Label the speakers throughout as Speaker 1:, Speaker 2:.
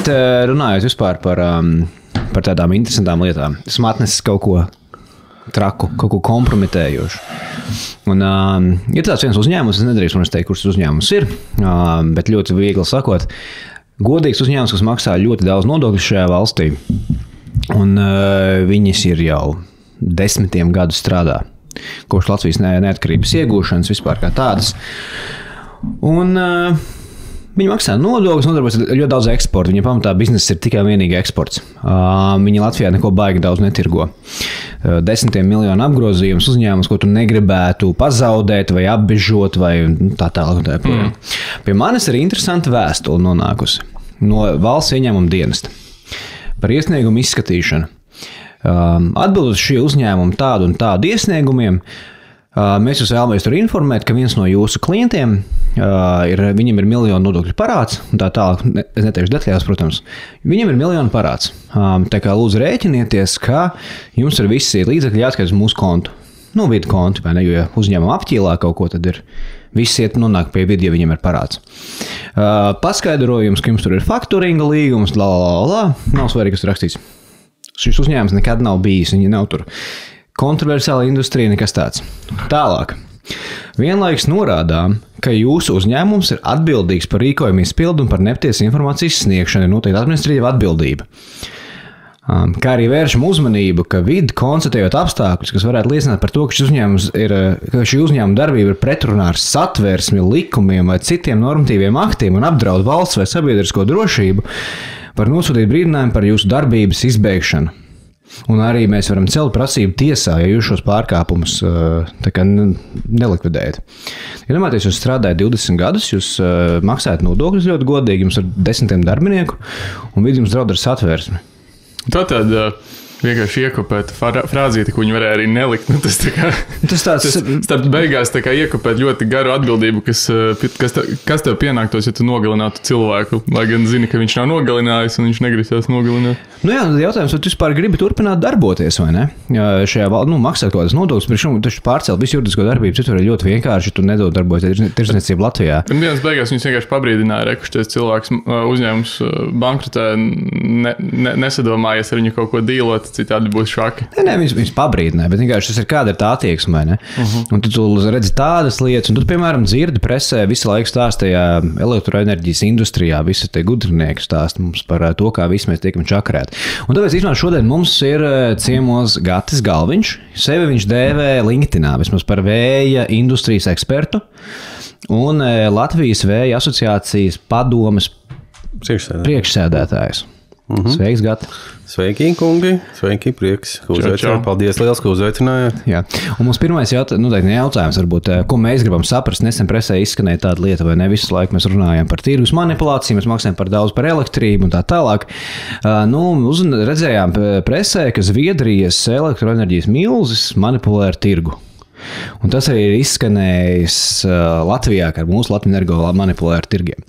Speaker 1: Bet runājot vispār par tādām interesantām lietām, esmu atnesis kaut ko traku, kaut ko kompromitējošu. Un ir tāds viens uzņēmums, es nedrīkst man teikt, kurš uzņēmums ir, bet ļoti viegli sakot, godīgs uzņēmums, kas maksā ļoti daudz nodokļu šajā valstī, un viņas ir jau 10 gadus strādā, kopš Latvijas neatkarības iegūšanas vispār kā tādas. Un viņi maksā nodokļus, nodarbojas ļoti daudz eksporta. Viņa pamatā biznesa ir tikai vienīgi eksports. Viņi Latvijā neko baigi daudz netirgo. 10 miljonu apgrozījums uzņēmums, ko tu negribētu pazaudēt vai apbežot vai tā tālāk. Pie manis ir interesanta vēstule nonākusi no valsts ieņēmuma dienesta par iesniegumu izskatīšanu. Atbildot šie uzņēmumi tādu un tādu iesniegumiem, mēs jūs vēlamies tur informēt, ka viens no jūsu klientiem, viņam ir miljonu nodokļu parāds, un tā tālāk, es neteikšu detaļās, protams, viņam ir miljonu parāds. Tā kā lūdzu rēķinieties, ka jums ir visi līdzekļi jāatskaitās mūsu kontu. Nu, vidu kontu, vai ne, jo ja uzņēmuma apķīlā kaut ko, tad ir viss iet nonāk pie vidu, ja viņam ir parāds. Paskaidrojums, ka jums tur ir faktoringa līgums, nav svarīgi, kas tur rakstīts. Šis uzņēmums nekad nav bijis, viņi nav tur kontroversiāla industrija, nekas tāds. Tālāk. Vienlaikus norādām, ka jūsu uzņēmums ir atbildīgs par rīkojumu izpildu un par nepatiesu informācijas sniegšanu, ir noteikti administratīva atbildība. Kā arī vēršam uzmanību, ka vidi konstatējot apstākļus, kas varētu liecināt par to, ka šī uzņēmuma darbība ir pretrunā ar satversmi, likumiem vai citiem normatīviem aktiem un apdraud valsts vai sabiedrisko drošību, var nosūtīt brīdinājumu par jūsu darbības izbeigšanu. Un arī mēs varam celt prasību tiesā, ja jūs šos pārkāpumus nelikvidējat. Iedomājieties, jūs strādājat 20 gadus, jūs maksājat nodokļus ļoti godīgi, jums ir 10 darbinieku, un vidi jums draud ar satversmi.
Speaker 2: Tātad vienkārši iekopēt frāzīti, ko viņi varēja arī nelikt. Nu, tas starp beigās tā kā iekopēt ļoti garu atbildību, kas tev pienāktos, ja tu nogalinātu cilvēku, lai gan zini, ka viņš nav nogalinājis un viņš negribas nogalināt.
Speaker 1: Nu jā, jautājums, vai tu vispār gribi turpināt darboties, vai ne? Šajā maksāt kaut kādas nodokļus, taču pārcelt visu juridisko darbību, citur ir ļoti vienkārši, tu nedod darboties tirsniecību Latvijā.
Speaker 2: Un dienas beigās viņus vienkārši pabrīdināja, rekušties cilvēks uzņēmums bankrotē, nesadomājies ar viņu kaut ko dīlot, citādi būs švaki.
Speaker 1: Nē, viņus pabrīdināja, bet vienkārši tas ir kāda ir tā attieksme, vai ne? Un tu redzi tādas lietas, un tu, piemēram, dzirdi presē visu laiku stāstajā elektroenerģijas industrijā, visi tie gudrinieki stāst mums par to, kā visi mēs tiekam čakarēti. Un tāpēc, īstenībā, šodien mums ir ciemos Gatis Galviņš. Sevi viņš dēvē LinkedInā, vismaz par vēja industrijas ekspertu un Latvijas vēja asociācijas padomes priekšsēdētājs. Sveiks, Gati!
Speaker 3: Sveiki, kungi! Sveiki, prieks, ka uzaicinājāt. Paldies liels, ka uzaicinājāt.
Speaker 1: Jā. Un mums pirmais jautājums varbūt, ko mēs gribam saprast. Nesen presē izskanēja tāda lieta, vai ne visu laiku mēs runājam par tirgus manipulāciju, mēs maksājam par daudz par elektrību un tā tālāk. Redzējām presē, ka Zviedrijas elektroenerģijas milzis manipulē ar tirgu. Un tas arī ir izskanējis Latvijā, ka mūsu Latvenergo manipulē ar tirgiem.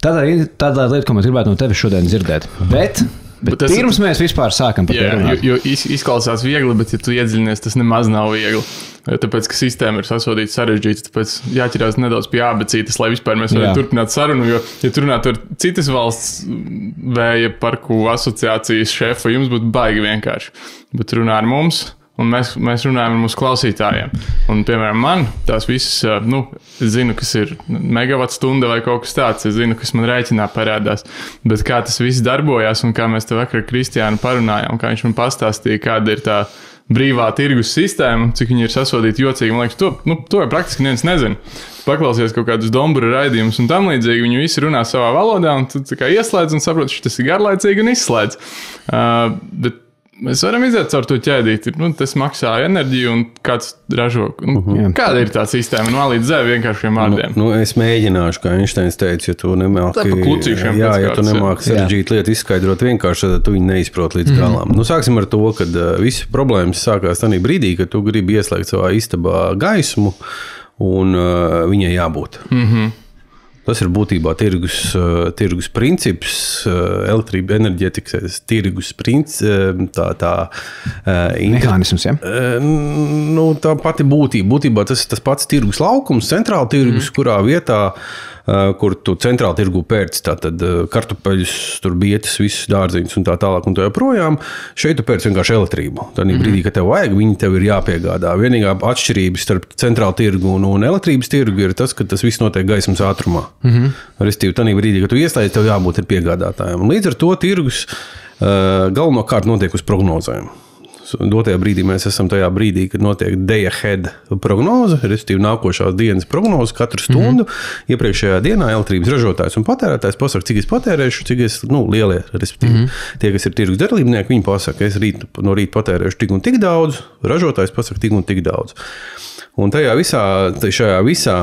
Speaker 1: Tāda lieta, ko mēs gribētu no tevis šodien dzirdēt. Bet pirms mēs vispār sākam par to runāt.
Speaker 2: Jo izklausās viegli, bet ja tu iedziļinies, tas nemaz nav viegli. Tāpēc, ka sistēma ir sasodīta sarežģīta, tāpēc jāķirās nedaudz pie abecītes, lai vispār mēs varētu turpināt sarunu, jo, ja tu runātu ar citas valsts vēja parku asociācijas šefu, jums būtu baigi vienkārši. Bet runā ar mums. Un mēs runājam ar mūsu klausītājiem. Un, piemēram, man tās visas, es zinu, kas ir megawatts stunda vai kaut kas tāds, es zinu, kas man rēķinā parādās. Bet kā tas viss darbojās un kā mēs te vakar ar Kristiānu parunājām, kā viņš man pastāstīja, kāda ir tā brīvā tirgus sistēma, cik viņi ir sasodīti jocīgi. Man liekas, to jau praktiski neviens nezina. Paklausies kaut kādus dombura raidījumus un tam līdzīgi, viņi visi runā savā valodā un tu tā kā ieslēdz un saproti, ka tas ir garlaicīgi un izslēdz. Bet mēs varam iziet caur to ķēdīti. Tas maksā enerģiju un kāds ražo. Kāda ir tā sistēma? No A līdz Z vienkāršiem vārdiem.
Speaker 3: Es mēģināšu, kā Einsteins teica, ja tu nemāki sarežģīt lietu izskaidrot vienkārši, tad tu viņu neizprot līdz galām. Sāksim ar to, ka visi problēmas sākās tādā brīdī, kad tu gribi ieslēgt savā istabā gaismu un viņai jābūt. Tas ir būtībā tirgus princips, elektrība enerģētikas tirgus princips,
Speaker 1: mehānisms, ja?
Speaker 3: Tā pati būtība. Būtībā tas pats tirgus laukums, centrāla tirgus, kurā vietā kur tu centrāli tirgu pērci tātad kartupeļus, tur bietas, visus dārziņus un tā tālāk un tā joprojām. Šeit tu pērci vienkārši elektrību. Tādā brīdī, kad tev vajag, viņi tev ir jāpiegādā. Vienīgā atšķirība starp centrālu tirgu un elektrības tirgu ir tas, ka tas viss notiek gaismas ātrumā. Restīvi, tādā brīdī, kad tu ieslēdz, tev jābūt ir piegādātājiem. Līdz ar to tirgus galvenokārt notiek uz prognozēm. Dotajā brīdī mēs esam tajā brīdī, kad notiek day ahead prognoze, respektīvi nākošās dienas prognoze katru stundu. Iepriekšējā dienā elektrības ražotājs un patērētājs pasaka, cik es patērēšu, cik es, lielie, respektīvi. Tie, kas ir tirgus dalībnieki, viņi pasaka, es no rīta patērēšu tik un tik daudz, ražotājs pasaka tik un tik daudz. Un šajā visā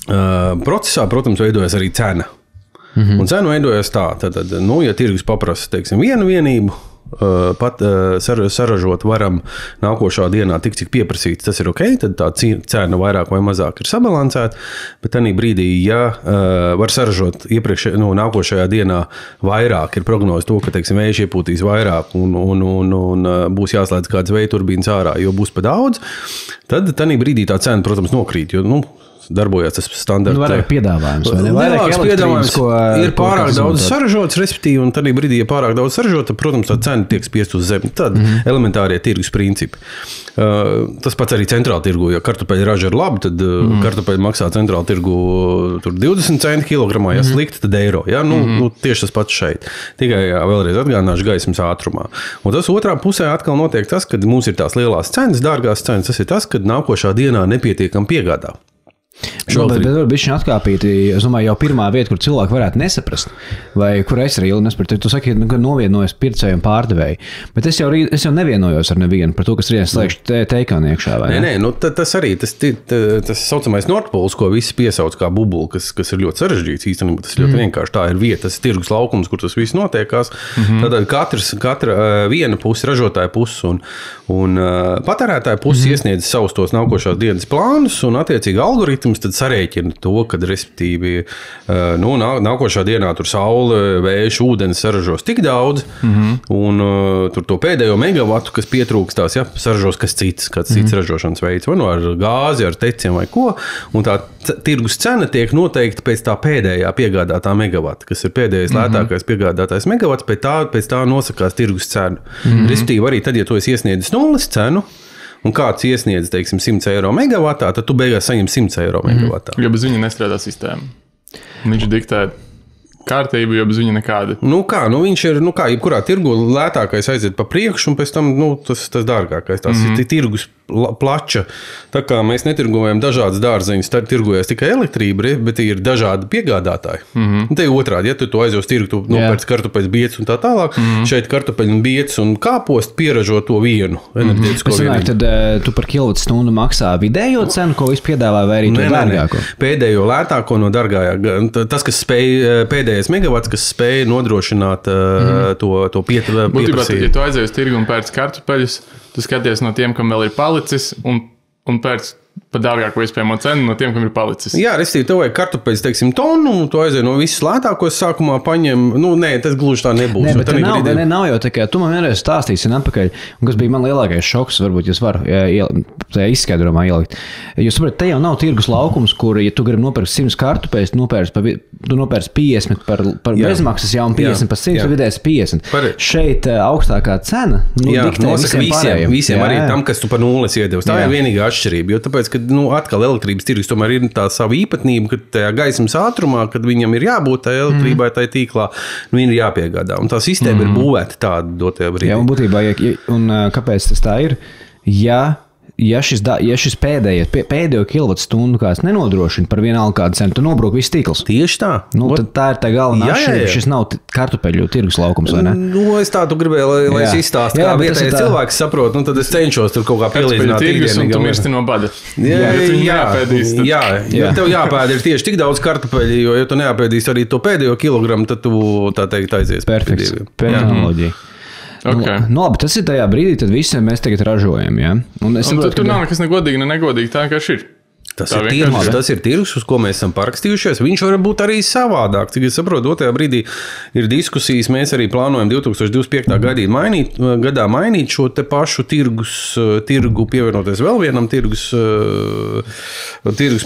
Speaker 3: procesā, protams, veidojas arī cena. Un cena veidojas tā, tad, ja tirgus paprasa, teiksim, vienu vienību, pat saražot varam nākošā dienā tik, cik pieprasīts, tas ir ok, tad tā cena vairāk vai mazāk ir sabalansēta, bet tādā brīdī, ja var saražot nākošajā dienā vairāk, ir prognoze to, ka, teiksim, vējš iepūtīs vairāk un būs jāslēdz kāds vēja turbīnas ārā, jo būs pa daudz, tad tādā brīdī tā cena, protams, nokrīt, jo, darbojās tas standarts.
Speaker 1: Vairāk piedāvājums, vai ne?
Speaker 3: Vairāk piedāvājums, ir pārāk daudz saražots, respektīvi, un tādā brīdī, ja pārāk daudz saražot, tad, protams, tā cena tiek spiest uz zemi. Tad elementārie tirgus principi. Tas pats arī centrāla tirgu, ja kartupeļu raža ir labi, tad kartupeļu maksā centrāla tirgu 20 centi kilogramā, ja slikti, tad eiro. Ja? Tieši tas pats šeit. Tikai vēlreiz atgādināšu gaismas ātrumā. Un tas otrā pusē atkal notiek tas, kad mums ir tās lielās cenas, dārgās cenas, tas ir tas, kad nākošā dienā nepietiekam piegādā.
Speaker 1: Bet bišķiņ atkāpīti, es domāju, jau pirmā vieta, kur cilvēki varētu nesaprast, vai kur es arī nesapratu. Tu saki, ka novienojas pircēju un pārdevēju, bet es jau nevienojos ar nevienu par to, kas rīdien slēgš teikāni iekšā, vai ne?
Speaker 3: Nē, tas arī, tas saucamais Nordpols, ko visi piesauc kā bubulu, kas ir ļoti sarežģīts īstenībā, tas ļoti vienkārši. Tā ir vieta, tas ir tirgus laukums, kur tas viss notiekās. Tātad katra viena puse, ražotāja puse un patērētāja puse iesniedz savus tos nākošās dienas plānus un attiecīgi algoritmus tad sarēķina to, kad respektīvi nākošā dienā tur saule, vējš, ūdens saražos tik daudz, un tur to pēdējo megavatu, kas pietrūkstās, saražos kāds cits ražošanas veids, vai ar gāzi, ar teciem vai ko, un tā tirgus cena tiek noteikta pēc tā pēdējā piegādātā megavata, kas ir pēdējais lētākais piegādātais megavats, pēc tā nosakās tirgus cenu. Respektīvi arī tad, ja tu esi iesniedzis nulles cenu, un kāds iesniedz, teiksim, 100 eiro megavatā, tad tu beigās saņem 100 eiro megavatā.
Speaker 2: Jo bez viņa nestrādā sistēma. Viņš diktē kārtību, jo bez viņa nekāda.
Speaker 3: Viņš ir, jebkurā tirgu lētākais aiziet pa priekšu, un pēc tam, tas dārgākais. Tas ir tirgus plača. Tā kā mēs netirgojam dažādas dārzeņas, tad tirgojas tikai elektrība, bet ir dažādi piegādātāji. Un te otrādi, ja tu aizies uz tirgu, tu nopērci kartupeļus, bietas un tā tālāk, šeit kartupeļu un bietas un kāpost pieražo to vienu enerģētisko vienību.
Speaker 1: Tad tu par kilovatstundu maksā vidējo cenu, ko viss piedāvā, vai arī to dārgāko?
Speaker 3: Pēdējo lētāko no dārgājā. Tas, kas spēj pēdējais megavats, kas spēja nodrošināt to pieprasījumu.
Speaker 2: Būtībā, ja tu aizies uz tirgu un pērci kartupeļus, tu skaties no tiem, kam vēl ir palicis, un pērc par dārgāko iespējamo cenu no tiem, kam ir palicis.
Speaker 3: Jā, restīvi, tev vajag kartupeļus, teiksim, tonu, un tu aizies no visus lētākos sākumā paņem. Nē, tas gluži tā nebūs.
Speaker 1: Nē, bet nav jau tā, ka tu man vienreiz stāstīsi atpakaļ, un kas bija man lielākais šoks, varbūt jūs varu tajā izskaidrojumā ielikt. Jūs saprotat, te jau nav tirgus laukums, kur, ja tu gribi nopirkt 100 kartupeļus, tu nopērci 50 par bezmaksas, un 50 par 100, vidējais 50. Šeit augstākā cena
Speaker 3: nosaka visiem arī tam, kas tu par nulles iedevis. Tā ir vienīgā atšķirība, jo tāpēc, ka atkal elektrības tirgus tomēr ir tā sava īpatnība, ka tajā gaismas ātrumā, kad viņam ir jābūt tai elektrībai, tai tīklā, viņi ir jāpiegādā. Un tā sistēma ir būvēta tāda dotajā brīdī.
Speaker 1: Jā, un būtībā, un kāpēc tas tā ir? Ja šis pēdējo kilovatstundu kāds nenodrošina par vienalga kādu cenu, tad nobrūk viss tīkls.
Speaker 3: Tieši tā.
Speaker 1: Tad tā ir tā galvenā atšķirība. Šis nav kartupeļu tirgus laukums, vai ne?
Speaker 3: Es tādu gribēju, lai es izstāstu, kā vietējais cilvēks saprot, tad es cenšos tur kaut kā pielīdzināt
Speaker 2: tirgus, un tu mirsti no bada.
Speaker 3: Ja tev jāpēd ir tieši tik daudz kartupeļu, jo ja tu neapēdīsi arī to pēdējo kilogramu, tad tu tā teikt aizies.
Speaker 1: Perfekts. Analoģija.
Speaker 2: Okay.
Speaker 1: Labi, tas ir tajā brīdī, tad visiem mēs tagad ražojam, ja?
Speaker 2: Tur nav nekas negodīgi, negodīgi, tā vienkārši ir.
Speaker 3: Tas ir tirgus, uz ko mēs esam parakstījušies. Viņš var būt arī savādāk. Cik es saprotu, dotajā brīdī ir diskusijas. Mēs arī plānojam 2025. gadā mainīt šo te pašu tirgu, pievienoties vēl vienam tirgus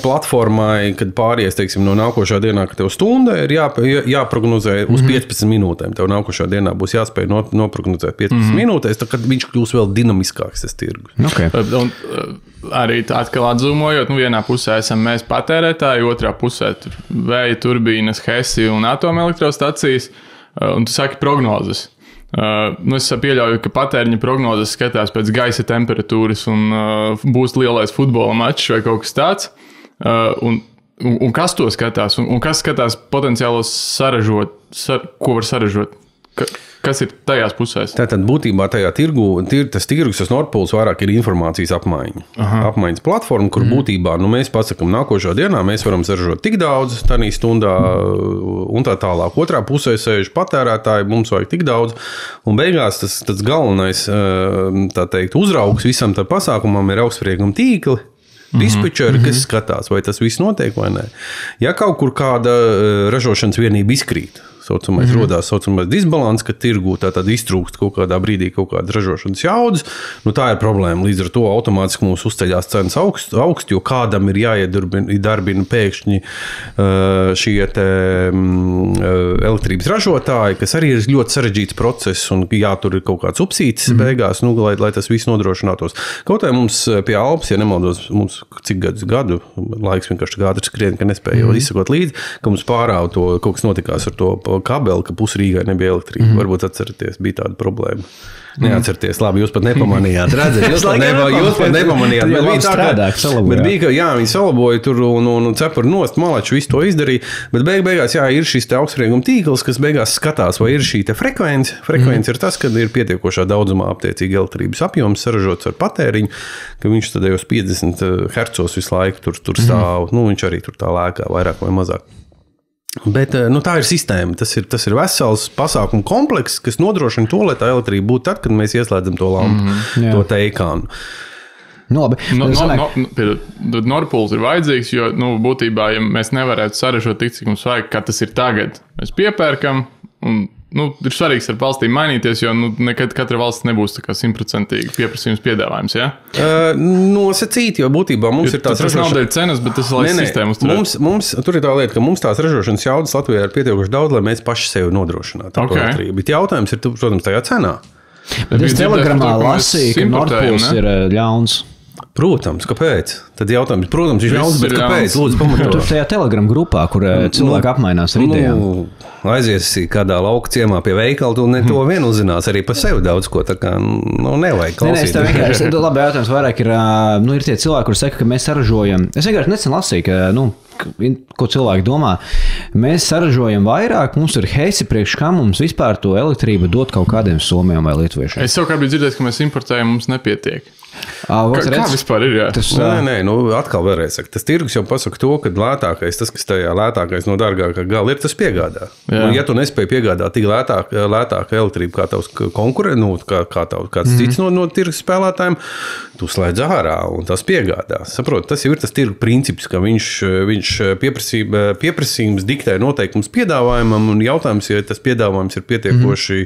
Speaker 3: platformai, kad pāries, teiksim, no nākošā dienā, ka tev stunda ir jāprognozē uz 15 minūtēm. Tev nākošā dienā būs jāspēj noprognozēt 15 minūtēs, tad viņš kļūs vēl dinamiskāks tas tirgus.
Speaker 2: Okay. Arī atkal atzūmojot, vienā pusē esam mēs patērētāji, otrā pusē tur vēja turbīnas, HESI un atomelektrostacijas, un tu saki prognozes. Es pieļauju, ka patēriņa prognozes skatās pēc gaisa temperatūras un būs lielais futbola mačs vai kaut kas tāds. Un kas to skatās? Un kas skatās potenciālos ko var saražot? Kas ir tajās pusēs?
Speaker 3: Tātad būtībā tajā tas tirgus, tas Nordpools vairāk ir informācijas apmaiņa. Apmaiņas platforma, kur būtībā mēs pasakam, nākošā dienā mēs varam saražot tik daudz, tādā stundā un tā tālāk. Otrā pusē sēž patērētāji, mums vajag tik daudz. Un beigās tas galvenais, tā teikt, uzraugs visam tam pasākumam ir augstsprieguma tīkli. Dispečeri, kas skatās, vai tas viss notiek vai nē. Ja kaut kur kāda ražošanas vienība izkrīt, rodās saucamais disbalans, ka tirgū tātad iztrūkst kaut kādā brīdī kaut kāda ražošanas jaudas, tā ir problēma. Līdz ar to automātiski mums uzceļās cenas augst, jo kādam ir jāiedarbina pēkšņi šie te elektrības ražotāji, kas arī ir ļoti sarežģīts process un jātur ir kaut kāds upsītis beigās, lai tas viss nodrošinātos. Kaut arī mums pie Alpas, ja nemaldos, mums cik gadu laiks vienkārši ātri skrien, ka nespēja jau izsakot līdzi, ka mums pārāva to, kaut kas notikās ar to kabeli, ka pusrīgai nebija elektrība. Varbūt atceraties, bija tāda problēma. Neatcerieties, labi, jūs pat nepamanījāt. Redzat, jūs pat nepamanījāt. Bet bija, ka viņi salaboja tur un cepuri nost, malači visu to izdarīja. Bet beigās, ir šis te augstsprieguma tīkls, kas beigās skatās, vai ir šī te frekvence. Frekvence ir tas, kad ir pietiekošā daudzumā aptiecīgi elektrības apjoms saražots ar patēriņu, ka viņš tad jau 50 hercos visu laiku tur stāv. Viņš arī tur tā lēkā vairāk vai mazāk. Bet tā ir sistēma. Tas ir vesels pasākumu komplekss, kas nodrošina to, lai tā elektrība būtu tad, kad mēs ieslēdzam to lampu, to teikānu.
Speaker 1: Labi.
Speaker 2: Nordpools ir vajadzīgs, jo būtībā, ja mēs nevarētu saražot tik, cik mums vajag, kā tas ir tagad, mēs piepērkam un ir svarīgs ar valstīm mainīties, jo nekad katra valsts nebūs tā kā 100% pieprasījums piedāvājums, ja?
Speaker 3: Nosacīt, jo būtībā mums ir tās
Speaker 2: ražošanas... Tas nav dēļ cenas, bet tas ir, lai sistēmu uzturēt.
Speaker 3: Tur ir tā lieta, ka mums tās ražošanas jaudas Latvijā ir pietiekoši daudz, lai mēs paši sevi nodrošinātu.
Speaker 2: Okay.
Speaker 3: Bet jautājums ir, protams, tajā cenā.
Speaker 1: Bet es telegramā lasīju, ka Nordpools ir ļauns.
Speaker 3: Protams, kāpēc? Tad jautājums, protams, viņš ļauns, bet kāpēc? Lūdzu, pamatot.
Speaker 1: Tur tajā Telegram grupā, kur cilvēki apmainās ar idejām.
Speaker 3: Aizies kādā lauka ciemā pie veikala, tu ne to vien uzzinās arī par sevi daudz ko, tā kā nevajag klausīt.
Speaker 1: Es tev vienkārši, labi jautājums vairāk ir tie cilvēki, kur saka, ka mēs saražojam. Es vienkārši nesen lasīju, ka ko cilvēki domā. Mēs saražojam vairāk, mums ir HESI priekš kā mums vispār to elektrību dot kaut kādiem somiem vai lietuviešiem.
Speaker 2: Es savukārt biju dzirdējis, ka mēs importējam, mums nepietiek. Kā vispār ir, jā?
Speaker 3: Nē, atkal vēlreiz saka, tas tirgus jau pasaka to, ka lētākais, tas, kas tajā lētākais no dārgākā gala ir, tas piegādā. Un, ja tu nespēji piegādāt tik lētāku elektrību kā tavs konkurents, kāds cits no tirgus spēlētājiem, tu slēdz ārā un tas piegādā. Saprot, tas jau ir tas tirgu princips, ka viņš pieprasījums diktē noteikums piedāvājumam un jautājums, ja tas piedāvājums ir pietiekoši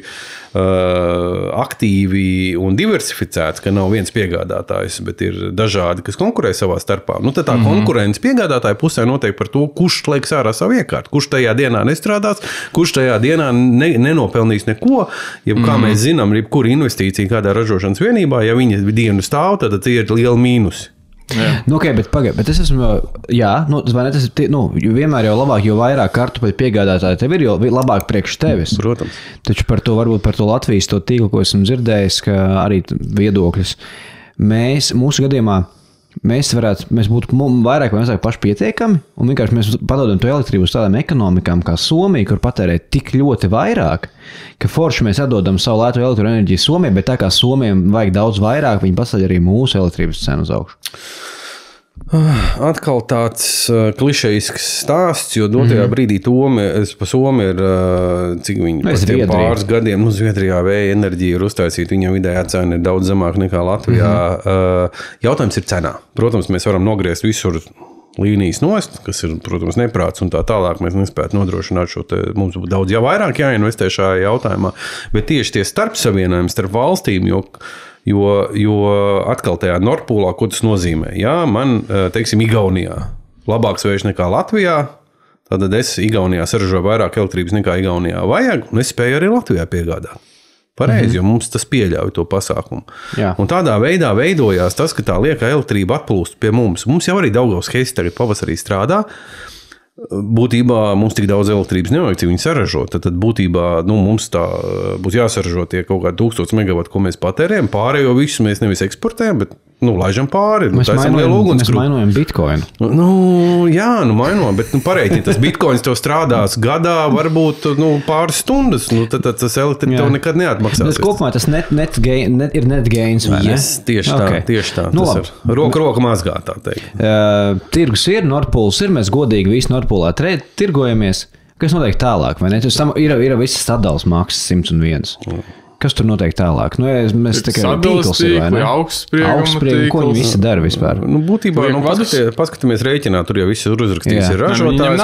Speaker 3: aktīvi un diversificēts, ka nav viens piegādātājs, bet ir dažādi, kas konkurē savā starpā. Tad tā konkurence piegādātāja pusē noteikti par to, kurš liekas ārā savu iekārtu, kurš tajā dienā nestrādās, kurš tajā dienā nenopelnīs neko. Ja, kā mēs zinām, jebkura investīcija kādā ražošanas vienībā, ja viņa dienu stāv, tad tie ir lieli mīnusi.
Speaker 1: Okay, bet es esmu, tas ir, vienmēr jau labāk, jo vairāk kartupeļu piegādātāji tev ir, jo labāk priekš tevis.
Speaker 3: Protams.
Speaker 1: Taču varbūt par to Latvijas to tīklu, ko esmu dzirdējis, ka arī viedokļus. Mūsu gadījumā, mēs būtu vairāk vai mazāk paši pietiekami, un vienkārši mēs padodam to elektrību uz tādām ekonomikām kā Somija, kur patērē tik ļoti vairāk, ka forši mēs atdodam savu lētu elektroenerģiju Somijai, bet tā kā Somijam vajag daudz vairāk, viņi pasaļ arī mūsu elektrības cenu uz augšu.
Speaker 3: Atkal tāds klišejisks stāsts, jo dotajā brīdī pa Somu ir, cik viņi pāris gadiem, Zviedrijā vēja enerģija ir uztaisīta, viņam vidējā cena ir daudz zemāk nekā Latvijā. Jautājums ir cenā. Protams, mēs varam nogriezt visur līnijas nost, kas ir, protams, neprāts un tā tālāk mēs nespētu nodrošināt šo te, mums būtu daudz vairāk jāinvestē šajā jautājumā, bet tieši tie starpsavienojumi starp valstīm, jo atkal tajā Nordpūlā, ko tas nozīmē? Jā, man, teiksim, Igaunijā labāks vējš nekā Latvijā, tad es Igaunijā saražoju vairāk elektrības nekā Igaunijā vajag, un es spēju arī Latvijā piegādāt. Pareizi, jo mums tas pieļauj to pasākumu. Jā. Un tādā veidā veidojās tas, ka tā lieka elektrība atplūst pie mums. Mums jau arī Daugavas Heiss tagad pavasarī strādā. Būtībā mums tik daudz elektrības nevajag, cik viņi saražo. Tad būtībā mums tā būs jāsaražo tie kaut kādi 1000 megavati, ko mēs patērējam. Pārējo visu mēs nevis eksportējam, bet laižam pāri.
Speaker 1: Mēs mainojam bitcoinu.
Speaker 3: Jā, mainojam, bet pareiķi, tas bitcoins tev strādās gadā, varbūt pāris stundas, tad tas elektrība tev nekad neatmaksās.
Speaker 1: Tas kopumā tas ir net gains, vai ne?
Speaker 3: Yes, tieši tā. Tas ir roka mazgā, tā teikt.
Speaker 1: Tirgus ir, Nordpūls ir, mēs godīgi visi Nordpūlā tirgojamies. Kas notiek tālāk, vai ne? Ir visas sadalas maksas 101. Kas tur notiek tālāk? Mēs tikai tīkls ir, vai ne? Augstsprieguma, ko viņi visi dara vispār?
Speaker 3: Būtībā, paskatāmies rēķinā, tur jau viss ir uzrakstīts. Ir ražotājs,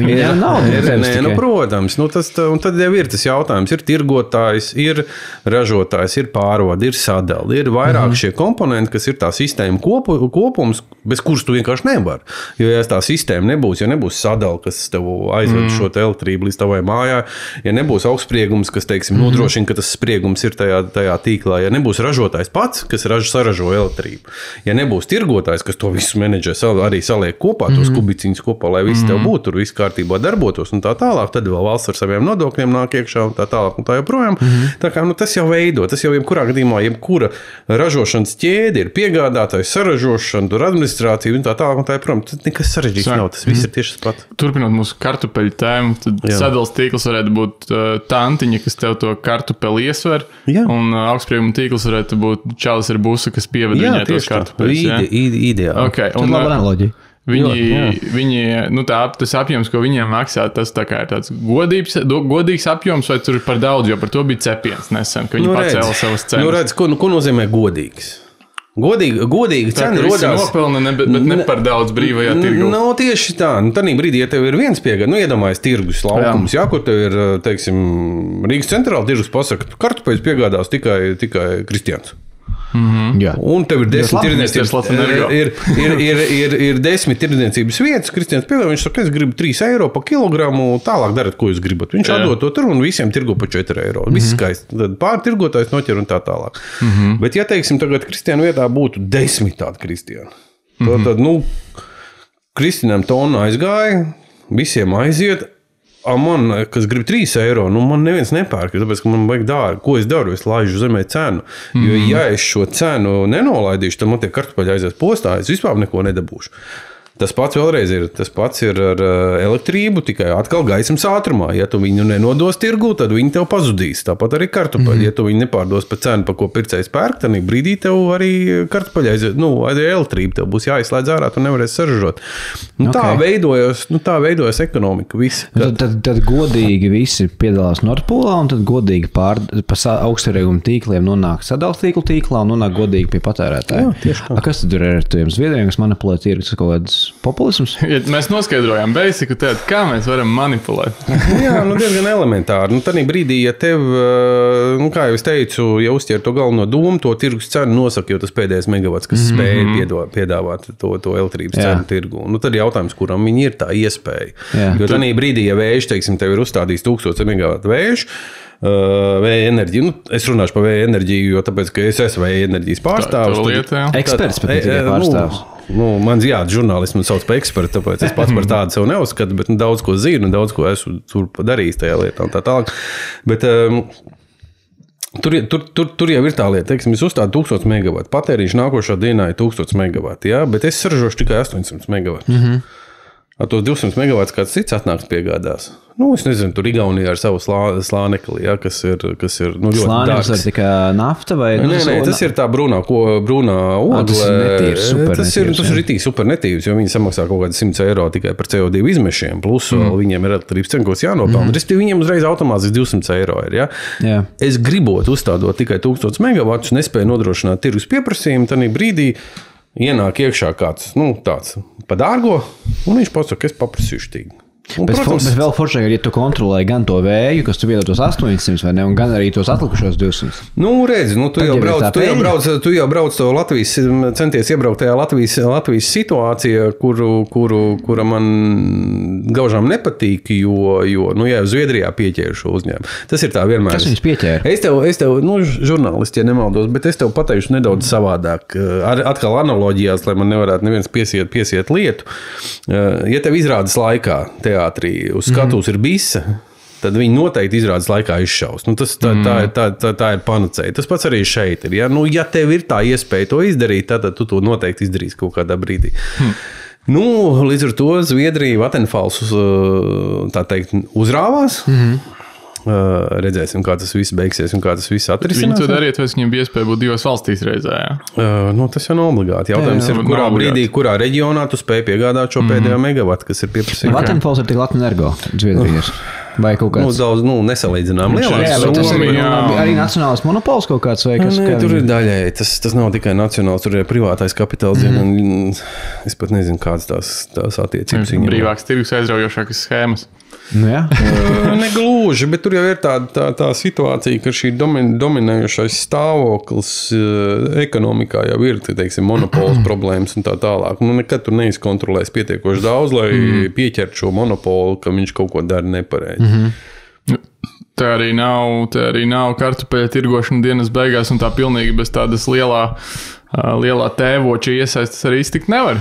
Speaker 1: Viņam nauda.
Speaker 3: Protams, un tad jau ir tas jautājums. Ir tirgotājs, ir ražotājs, ir pārvadi, ir sadali, ir vairāk šie komponenti, kas ir tā sistēma kopums, bez kuras tu vienkārši nevar. Jo, ja tā sistēma nebūs, ja nebūs sadali, kas tev aizved šo elektrību līdz tavai mājā, ja nebūs augstspriegums, kas, teiksim, nodrošina, ka tas spriegums ir tajā tīklā, ja nebūs ražotājs pats, kas saražo elektrību, ja nebūs tirgotājs, kas to visu menedžē, arī saliek kopā, tos kubiciņus kopā, lai viss tev būtu, tur viss kārtībā darbotos un tā tālāk, tad vēl valsts ar saviem nodokļiem nāk iekšā un tā tālāk un tā joprojām. Tā kā tas jau veido, tas jau jebkurā gadījumā, jebkura ražošanas ķēde ir piegādātājs, saražošana, tur administrācija un tā tālāk un tā joprojām. Tas nekas sarežģīts nav, tas viss ir tieši tas pats.
Speaker 2: Turpinot mūsu kartupeļu tēmu, tad sadals tīkls varētu būt tantiņa, kas tev to kartupeļu iesver, un augstsprieguma tīkls varētu būt čalis ar busu, kas pieved viņai tos kartupeļus.
Speaker 3: Ideāli.
Speaker 2: Okay,
Speaker 1: un laba analoģija.
Speaker 2: Viņi, tas apjoms, ko viņiem maksā, tas tā kā ir tāds godīgs apjoms, vai tur ir par daudz, jo par to bija cepiens nesen, ka viņi pacēla savas cenas.
Speaker 3: Redz, ko nozīmē godīgs? Godīga cena rodās.
Speaker 2: Nopelna, bet ne par daudz brīvajā tirgu.
Speaker 3: Tieši tā. Tanī brīdī, ja tev ir viens piegāds, iedomājies tirgus laukums, kur tev ir, teiksim, Rīgas centrāla tirgus pasaka, kartupeļus piegādās tikai Kristians. Un tev ir 10 tirdzniecības vietas. Kristians piegādā, viņš saka, es gribu 3 eiro pa kilogramu, tālāk darat, ko jūs gribat. Viņš atdod to tur un visiem tirgo pa 4 eiro. Viss skaisti. Tad pārtirgotājs noķer un tā tālāk. Bet ja, teiksim, tagad Kristiāna vietā būtu 10 tādi Kristiāni, tad, Kristiānam tonu aizgāja, visiem aiziet. Man, kas grib 3 eiro, man neviens nepērk, tāpēc, ka man vajag dārgi. Ko es daru? Es laižu zemē cenu. Jo, ja es šo cenu nenolaidīšu, tad man tie kartupeļi aizies postā, es vispār neko nedabūšu. Tas pats vēlreiz ir ar elektrību, tikai atkal gaismas ātrumā. Ja tu viņu nenodos tirgu, tad viņi tev pazudīs. Tāpat arī kartupeļi. Ja tu viņu nepārdos par cenu, pa ko pircējs pērk, tad brīdī tev arī kartupeļi aizies, arī elektrība tev būs jāizslēdz ārā, tu nevarēsi saražot. Tā veidojas ekonomika.
Speaker 1: Tad godīgi visi piedalās Nordpūlā, un tad godīgi pa augstsprieguma tīkliem nonāk sadals tīklā un nonāk godīgi pie patērētāja. Kas tad ir ar tiem Zviedriem, kas manipulē tirgus kaut kādas populisms?
Speaker 2: Ja mēs noskaidrojām basiku, kā mēs varam manipulēt.
Speaker 3: Jā, diezgan elementāri. Tanī brīdī, ja tev, kā jau es teicu, ja uzķer to galveno domu, to tirgus cenu nosaka jau tas pēdējais megavats, kas spēja piedāvāt to elektrības cenu tirgu. Tad jautājums, kuram viņi ir tā iespēja. Jo tanī brīdī, ja vējš, teiksim, tev ir uzstādījis 1000 megavatu vējš, vēja enerģiju. Es runāšu par vēja enerģiju, jo tāpēc, ka es esmu vēja enerģijas pārstāvs.
Speaker 1: Eksperts pat tikai pārstāvs.
Speaker 3: Žurnālisti man sauc par ekspertu, tāpēc es pats par tādu sev neuzskatu, bet daudz ko zinu, daudz ko esmu tur darījis tajā lietā un tā tālāk. Bet tur jau ir tā lieta, teiksim, es uzstādu 1000 megavatu, patēriņš nākošā dienā ir 1000 megavatu, bet es saražošu tikai 800 megavatu. Ar tos 200 megavats kāds cits atnāks piegādās. Es nezinu, tur Igaunijā ar savu slānekli, ja, kas ir ļoti
Speaker 1: dārgs. Slāneklis ir tikai nafta vai?
Speaker 3: Nē, tas ir tā brūnā ogle.
Speaker 1: Tas ir netīvs,
Speaker 3: tas ir ritīgi super netīvs, jo viņi samaksā kaut kādi 100 eiro tikai par CO2 izmešiem, plus viņiem ir elektrības cenkos jānopelna. Respektīvi, viņiem uzreiz automātiski 200 eiro ir, ja?
Speaker 1: Jā.
Speaker 3: Es gribot uzstādot tikai 1000 megavatus, nespēju nodrošināt tirgus pieprasījumu, tanī brīdī ienāk iekšā kāds, tāds pa dārgo, un viņš pasaka, es paprasīšu tīk.
Speaker 1: Bet vēl foršāk, ja tu kontrolē gan to vēju, kas tu viedo tos 800 vai ne, un gan arī tos atlikušos 200.
Speaker 3: Redzi, tu jau brauc to Latvijas, centies iebraukt tajā Latvijas situācijā, kura man gaužām nepatīk, jo ja Zviedrijā pieķēru šo uzņēmumu. Tas ir tā vienmēr.
Speaker 1: Kas viņus pieķēra?
Speaker 3: Es tev žurnālisti, ja nemaldos, bet es tev pateikšu nedaudz savādāk. Atkal analoģijās, lai man nevarētu neviens piesiet lietu. Ja tev izrādes laikā teātrī uz skatuves ir bise, tad viņi noteikti izrādes laikā izšaus. Tā ir panacēja. Tas pats arī šeit ir. Ja? Ja tev ir tā iespēja to izdarīt, tad tu to noteikti izdarīsi kaut kādā brīdī. Līdz ar to Zviedrija Vattenfalls tā teikt uzrāvās. Redzēsim, kā tas viss beigsies un kā tas viss atrisinās.
Speaker 2: Viņi to dariet, vai viņiem bija iespēja būt divās valstīs reizē, jā?
Speaker 3: Tas jau nav obligāti. Jautājums ir, kurā brīdī, kurā reģionā tu spēj piegādāt šo pēdējo megavatu, kas ir pieprasījums.
Speaker 1: Vattenfalls ir tik Latvenergo Zviedrijas. Vai kaut kāds?
Speaker 3: Daudz, nesalīdzinām lielāks.
Speaker 1: Jā, bet tas ir arī nacionāls monopols kaut kāds vai kas?
Speaker 3: Tur ir daļai. Tas nav tikai nacionāls, tur ir privātais kapitāls. Es pat nezinu, kādas tās attiecības viņam.
Speaker 2: Brīvāks tirgus, aizraujošākas schēmas.
Speaker 3: Negluži, bet tur jau ir tā situācija, ka šī dominējošais stāvoklis ekonomikā jau ir, teiksim, monopols problēmas un tā tālāk. Nekad tur neizkontrolēs pietiekoši daudz, lai pieķert šo monopolu, ka viņš kaut ko dara nepareizi.
Speaker 2: Tā arī nav kartupeļu tirgošana dienas beigās, un tā pilnīgi bez tādas lielā tēvoča iesaistas arī iztikt nevar.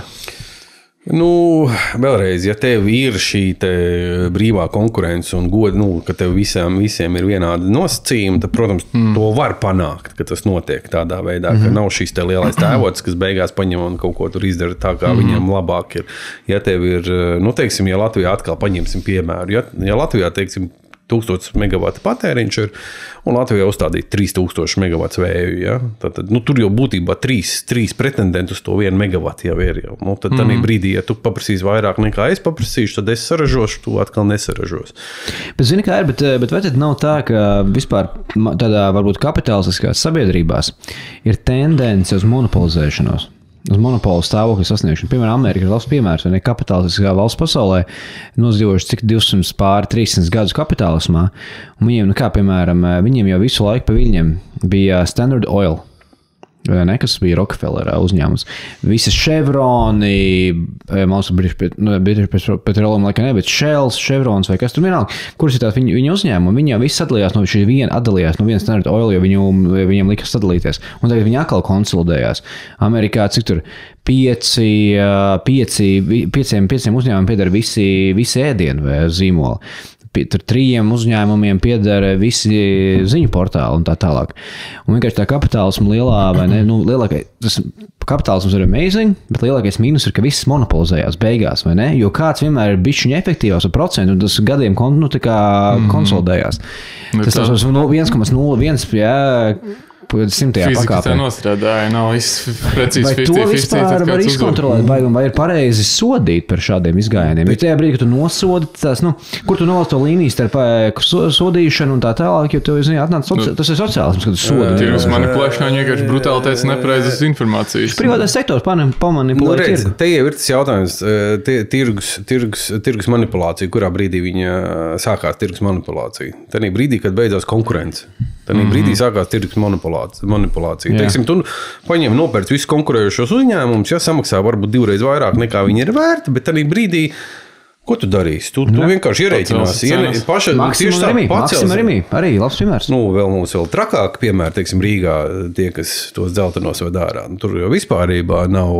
Speaker 3: Vēlreiz, ja tev ir šī brīvā konkurence un goda, ka tev visiem ir vienādi nosacījumi, tad, protams, to var panākt, ka tas notiek tādā veidā, ka nav šis lielais tēvots, kas beigās paņem un kaut ko tur izdara tā, kā viņam labāk ir. Ja tev ir, teiksim, ja Latvijā atkal paņemsim piemēru, ja Latvijā, teiksim, 1000 megavatu patēriņš ir, un Latvijā uzstādīt 3000 megavatu vēju. Ja? Tad, tur jau būtībā 3 pretendenti uz to 1 megavatu jau ir. Tad tādā brīdī, ja tu paprasīsi vairāk nekā es paprasīšu, tad es saražošu, tu atkal nesaražos.
Speaker 1: Bet zini, kā ir, bet vai tad nav tā, ka vispār tādā varbūt kapitalistiskās sabiedrībās ir tendence uz monopolizēšanos? Uz monopolu stāvokļu sasniegšanu. Piemēram, Amerika ir labs piemērs, vai ne? Kapitalistiskā valsts pasaulē nozdzīvojuši cik 300 gadus kapitālismā, un viņiem, piemēram, viņiem jau visu laiku pa viļņiem bija Standard Oil, ne, kas bija Rockefeller uzņēmums. Visas Chevroni, British Petroleum laikā ne, bet Shells, Chevrons vai kas tur vienalga, kuras ir tās viņa uzņēmumi, viņi jau visi atdalījās no viena Standard Oil, jo viņiem likas sadalīties. Un tagad viņi atkal konsolidējās. Amerikā cik tur 5 uzņēmumiem piedara visi ēdienu vai zīmoli. Tur 3 uzņēmumiem piedara visi ziņu portāli un tā tālāk. Un vienkārši tā kapitālisma lielā, vai ne, tas kapitālisms ir amazing, bet lielākais mīnus ir, ka viss monopolizējās beigās, vai ne? Jo kāds vienmēr ir bišķiņ efektīvs ar procentu, un tas gadiem konsolidējās. Tas 1,01, jā, 100.
Speaker 2: Fizika tā nostrādāja, nav precīzi 50-50.
Speaker 1: Vai to vispār var izkontrolēt, vai ir pareizi sodīt par šādiem izgājieniem? Jo tajā brīdī, kad tu nosodi tās, kur tu novelc to līniju starp sodīšanu un tā tālāk, jo tev, tas ir sociālisms, kad tu sodi.
Speaker 2: Tirgus manipulēšanā vienkārši brutālitātes nepreizes informācijas.
Speaker 1: Privātais sektors pamanipulē tirgu.
Speaker 3: Te jau ir tas jautājums, tirgus manipulācija, kurā brīdī viņa sākās tirgus manipulācija? Tanī brīdī, kad beidzās konkurence. Tanī brīdī sākās tirgus manipulācija. Teiksim, tu paņem nopērc visus konkurējošos uzņēmumus, samaksā varbūt 2 reizes vairāk nekā viņi ir vērti, bet tanī brīdī, ko tu darīsi? Tu vienkārši ierēķināsi.
Speaker 1: Maksim arī labs piemērs.
Speaker 3: Vēl mums vēl trakāk piemēri, teiksim, Rīgā tie, kas tos dzeltenos ved ārā. Tur jau vispārībā nav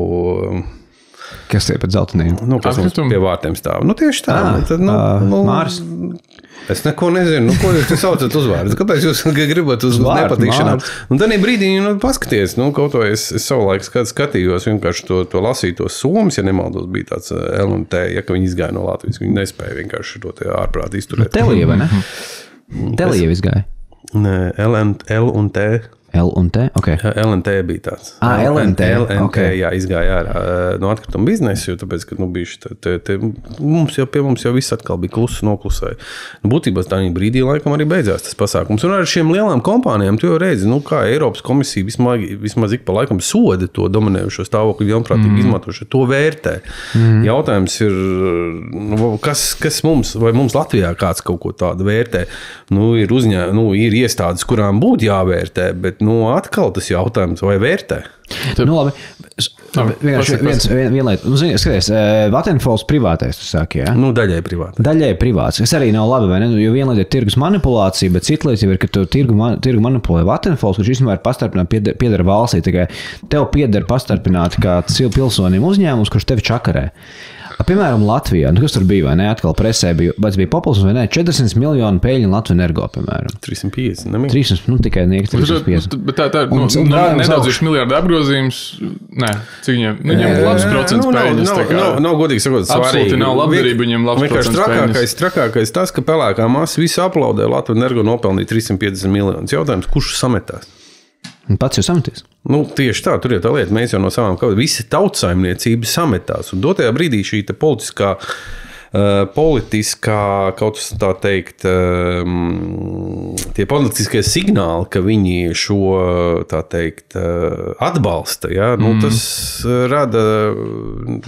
Speaker 1: Kas tie pēc zeltainiem?
Speaker 3: Nu, kas mums pie vārtiem stāv? Nu, tieši tā. Tad,
Speaker 1: Māris.
Speaker 3: Es neko nezinu. Nu, ko jūs te saucat uzvārdus? Kāpēc jūs gribat uz nepatīkšanām? Un tad brīdī, paskaties, kaut to es savulaik skatījos, vienkārši to lasīju, to somas, ja nemaldos, bija tāds L&T, ja ka viņi izgāja no Latvijas. Viņi nespēja vienkārši to te ārprāt izturēt.
Speaker 1: Telija, vai ne? Telija izgāja.
Speaker 3: Nē, L&T.
Speaker 1: L&T? Ok.
Speaker 3: L&T bija tāds.
Speaker 1: L&T,
Speaker 3: okay. Jā, izgāja ārā no atkrituma biznesa, jo tāpēc, ka, pie mums jau viss atkal bija klusu noklusēja. Būtībā tā brīdī laikam arī beidzās tas pasākums. Un ar šiem lielām kompānijām tu jau redzi, kā Eiropas komisija vismaz ik pa laikam soda to dominējušo stāvokļu ļaunprātīgu izmantošanu, to vērtē. Jautājums ir, kas mums, vai mums Latvijā kāds kaut ko tādu vērtē? Ir iestādes, kurām būtu jāvērtē, bet atkal tas jautājums, vai vērtē?
Speaker 1: Labi. Viena lieta. Skaties, Vattenfalls privātais, tu saki, jā?
Speaker 3: Daļai privātais.
Speaker 1: Daļai privāts. Es arī nav labi, vai ne? Jo viena lieta ir tirgus manipulācija, bet cita lieta jau ir, ka tu tirgu manipulē Vattenfalls, kurš īstenībā ir pastarpināt piedara valstī. Tikai tev piedara pastarpināt kā pilsonim uzņēmums, kurš tevi čakarē. Piemēram, Latvijā, kas tur bija, vai ne? Atkal presē bija populisms, vai ne? 400 miljonu peļņu Latviju Energo, piemēram.
Speaker 3: 350, ne?
Speaker 1: 300, tikai nieki 350.
Speaker 2: Bet tā nedaudz miljardu apgrozījums, cik viņiem labs procents peļņas.
Speaker 3: Nav godīgi sakot svarīgi.
Speaker 2: Absolūti nav labdarība, viņiem labs procents peļņas.
Speaker 3: Trakākais tas, ka pelēkā masa visu aplaudē Latviju Energo nopelnīja 350 miljonus. Jautājums, kurš sametās?
Speaker 1: Un pats jau sameties.
Speaker 3: Tieši tā, tur ir tā lieta, mēs jau no savām kaut visi tautsaimniecība sametās. Un dotajā brīdī šī politiskā, kaut tā teikt, tie politiskie signāli, ka viņi šo, tā teikt, atbalsta, ja? Tas rada,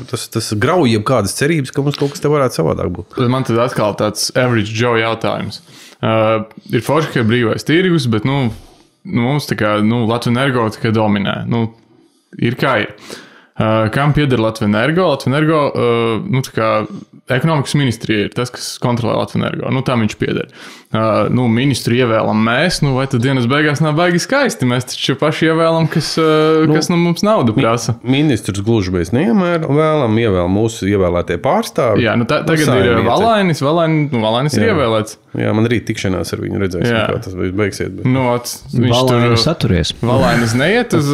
Speaker 3: tas grauj jebkādas cerības, ka mums kaut kas te varētu savādāk būt.
Speaker 2: Man tad atkal tāds average Joe jautājums. Ir forši, ka ir brīvais tirgus, bet, mums tā kā, Latviju Energo tikai dominē. Ir kā ir. Kam pieder Latviju Energo? Latviju Energo, tā kā ekonomikas ministrija ir tas, kas kontrolē Latviju Energo. Tam viņš pieder. Ministru ievēlam mēs, vai tad dienas beigās nav baigi skaisti? Mēs taču paši ievēlam, kas mums naudu prasa.
Speaker 3: Ministrus gluži mēs neievēlam, ievēl mūsu ievēlētie pārstāvi.
Speaker 2: Jā, tagad ir Valainis. Valainis ir ievēlēts.
Speaker 3: Jā, man rīt tikšanās ar viņu redzēsim, kā tas beigsiet.
Speaker 1: Valainis saturies.
Speaker 2: Valainis neiet uz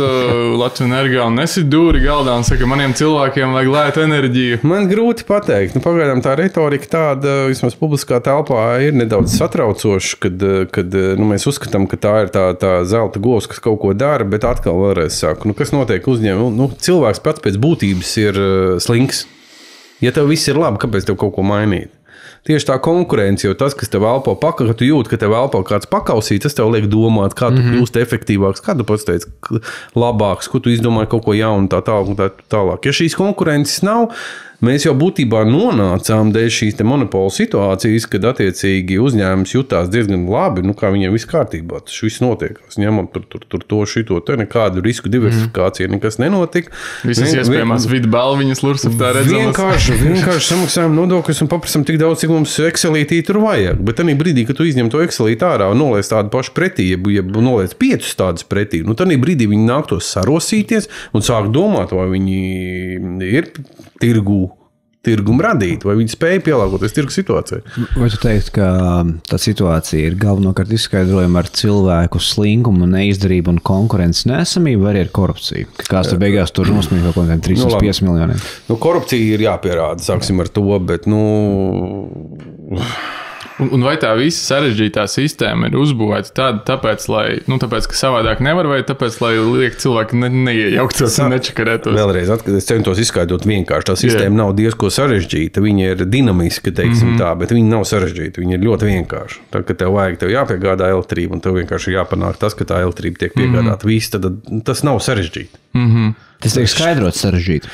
Speaker 2: Latviju Energo un nesit dūri galdā un saka, maniem cilvēkiem vajag lētu enerģiju.
Speaker 3: Man grūti pateikt. Pagaidām tā retorika tāda, vismaz publiskā telpā, ir nedaudz satraucoša, kad mēs uzskatām, ka tā ir tā zelta govs, kas kaut ko dara, bet atkal vēlreiz saku, kas notiek uzņēmumā? Cilvēks pats pēc būtības ir slinks. Ja tev viss ir labi, kāpēc tev kaut ko mainīt? Tieši tā konkurence, jo tas, kas tev elpo pakaļ, ka tu jūti, ka tev elpo kāds pakausī, tas tev liek domāt, kā tu kļūst efektīvāks, kā tu pats teici, labāks, ko tu izdomāji kaut ko jaunu tā tālāk. Ja šīs konkurences nav, mēs jau būtībā nonācām dēļ šīs te monopola situācijas, kad attiecīgi uzņēmums jutās diezgan labi, kā viņiem viss kārtībā, tas viss notiekās, ņemam tur to šito, te nekādu risku diversifikāciju nekas nenotika.
Speaker 2: Visas iespējamās vidu balviņas lursaptā redzamas.
Speaker 3: Vienkārši samaksājam nodokļus un paprasam tik daudz, cik mums Excelītī tur vajag, bet tanī brīdī, kad tu izņem to Excelīti ārā un noliec tādu pašu pretī, ja noliec 5 tādas pretī, tanī brīdī viņi nāktos sarosīties un sāk domāt, vai viņi ir tirgumu radīt, vai viņi spēja pielāgoties tirgu situācijai.
Speaker 1: Vai tu teikt, ka tā situācija ir galvenokārt izskaidrojama ar cilvēku slinkumu, neizdarību un konkurences nesamību, vai arī ar korupciju? Kāds tur beigās tur nosmīja kaut kādiem 305 miljoniem?
Speaker 3: Korupcija ir jāpierāda, sāksim ar to, bet
Speaker 2: Un vai tā visa sarežģītā sistēma ir uzbūvēta tāpēc, ka savādāk nevar, vai tāpēc, lai liek cilvēki neiejauktos un nečakarētos?
Speaker 3: Vēlreiz, es centos izskaidrot vienkārši. Tā sistēma nav diezko sarežģīta, viņa ir dinamiska, teiksim tā, bet viņa nav sarežģīta, viņa ir ļoti vienkārša. Tad, kad tev jāpiegādā elektrība, un tev vienkārši jāpanāk tas, ka tā elektrība tiek piegādāta viss, tad tas nav sarežģīti.
Speaker 1: Tas tiek skaidrots sarežģīti.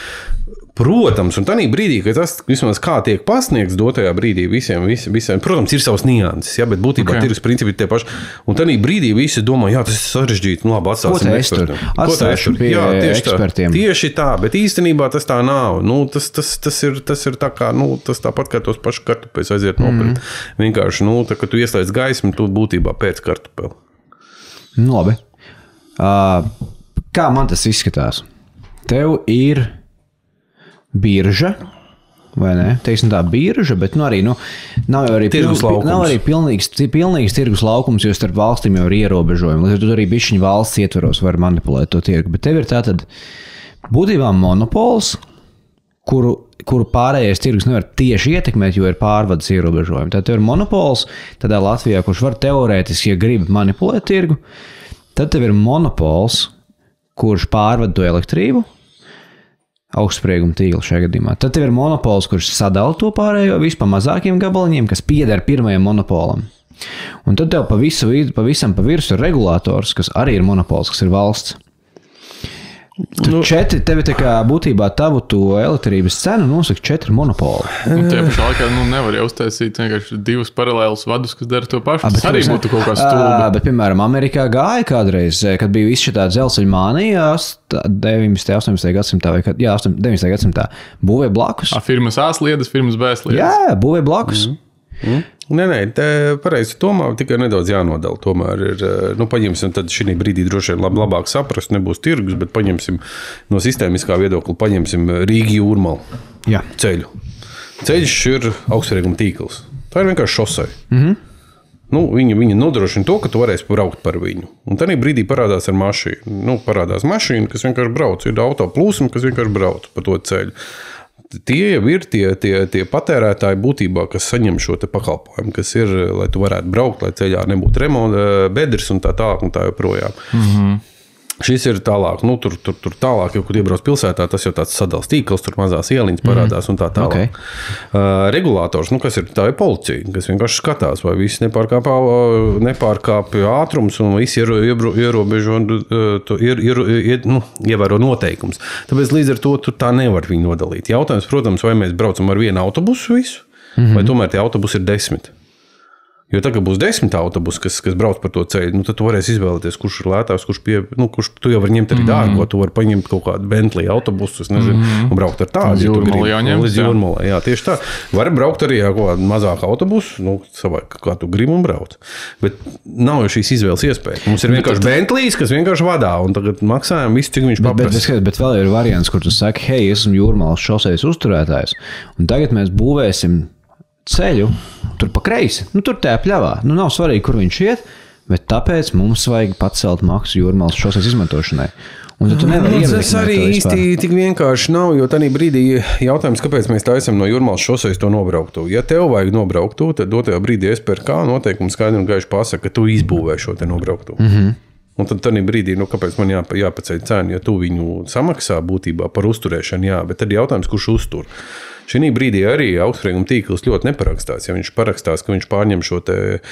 Speaker 3: Protams, un tādā brīdī, kad tas vismaz kā tiek pasniegts dotajā brīdī visiem, protams, ir savs nianses, ja, bet būtībā tirgus principi ir tie paši. Un tādā brīdī visi domā, jā, tas ir sarežģīti, labi, atstāsim ekspertiem.
Speaker 1: Atstāšu pie ekspertiem.
Speaker 3: Tieši tā, bet īstenībā tas tā nav. Tas ir tā kā, tas tāpat kā tos pašu kartupeļus aiziet nopirkt. Vienkārši, tā, kad tu ieslēdz gaismu, tu būtībā pēc kartupeli.
Speaker 1: Labi. Kā man tas izskatās? Tev ir birža, vai ne? Teiksim tā birža, bet arī, nav arī pilnīgs tirgus laukums, jo starp valstīm jau ir ierobežojumi. Līdz ar to arī bišķiņu valsts ietveros var manipulēt to tirgu. Bet tev ir tātad būtībā monopols, kuru pārējais tirgus nevar tieši ietekmēt, jo ir pārvades ierobežojumi. Tad tev ir monopols tādā Latvijā, kurš var teorētiski, ja grib manipulēt tirgu. Tad tev ir monopols, kurš pārvada to elektrību, augstsprieguma tīklu šajā gadījumā. Tad tev ir monopols, kurš sadala to pārējo visu pa mazākiem gabaliņiem, kas pieder pirmajam monopolam. Un tad tev pavisam pa virsu ir regulators, kas arī ir monopols, kas ir valsts. Tevi tā kā būtībā tavu to elektrības cenu nosaka 4 monopoli.
Speaker 2: Tajā pašā laikā nevar jau uztaisīt vienkārši 2 paralēlus vadus, kas dara to pašu. Tas arī būtu kaut kā stulbi.
Speaker 1: Bet, piemēram, Amerikā gāja kādreiz, kad bija viss šitā dzelzceļa mānija 18. gadsimtā, vai 19. gadsimtā, būvēja blakus.
Speaker 2: Firmas A sliedas, firmas B sliedas.
Speaker 1: Jā, būvēja blakus.
Speaker 3: Nē, te pareizi tomēr tikai nedaudz jānodala. Tomēr ir, paņemsim, tad šī brīdī droši vien labāk saprast, nebūs tirgus, bet paņemsim no sistēmiskā viedokļa, paņemsim Rīga-Jūrmala ceļu. Ceļš ir augstsprieguma tīkls. Tā ir vienkārši šosei. Viņi nodrošina to, ka tu varēsi braukt par viņu. Un tad brīdī parādās ar mašīnu. Parādās mašīna, kas vienkārši brauc. Ir auto plūsma, kas vienkārši brauc pa to ceļu. Tie jau ir tie patērētāji būtībā, kas saņem šo te pakalpojumu, kas ir, lai tu varētu braukt, lai ceļā nebūtu remonta, bedres un tā tālāk un tā joprojām. Šis ir tālāk, tur tālāk, jau, kur iebrauc pilsētā, tas jau tāds sadals tīkls, tur mazās ieliņas parādās un tā tālāk. Regulators, kas ir tā ir policija, kas vienkārši skatās, vai visi nepārkāpja ātrums un visi ierobežo, ievēro noteikums. Tāpēc līdz ar to tu tā nevar viņu nodalīt. Jautājums, protams, vai mēs braucam ar vienu autobusu visu, vai tomēr tie autobusi ir 10. Jo tagad būs 10 autobusi, kas brauc par to ceļu, tad tu varēsi izvēlēties, kurš ir lētāks, kurš tu jau vari ņemt arī dārgo, tu vari paņemt kaut kādu Bentley autobusu, un braukt ar tādu.
Speaker 2: Līdz
Speaker 3: Jūrmalai, jā, tieši tā. Vari braukt arī ar kaut kādu mazāku autobusu, savai, kā tu gribi un brauc. Bet nav jau šīs izvēles iespēja. Mums ir vienkārši Bentleys, kas vienkārši vadā, un tagad maksājam visu, cik viņš paprasa.
Speaker 1: Bet vēl ir variants, kur tu saki, hei, esmu Jūrmalas šosejas uzturētājs, un tagad mēs būvēsim ceļu tur pa kreisi, tur tajā pļavā. Nav svarīgi, kur viņš iet, bet tāpēc mums vajag pacelt maksu Jūrmalas šosejas izmantošanai. Un tu nevari
Speaker 3: tas arī īsti tik vienkārši nav, jo tādā brīdī jautājums, kāpēc mēs taisam no Jūrmalas šosejas to nobrauktu. Ja tev vajag nobrauktu, tad dotajā brīdī SPRK noteikums skaidri un gaiši pasaka, ka tu izbūvē šo te nobrauktu. Un tad tādā brīdī, kāpēc man jāpaceļ cenu, ja tu viņu samaksā būtībā par uzturēšanu, jā, bet tad jautājums, kurš uztur. Šī brīdī arī augstsprieguma tīkls ļoti neparakstās. Ja viņš parakstās, ka viņš pārņem šo te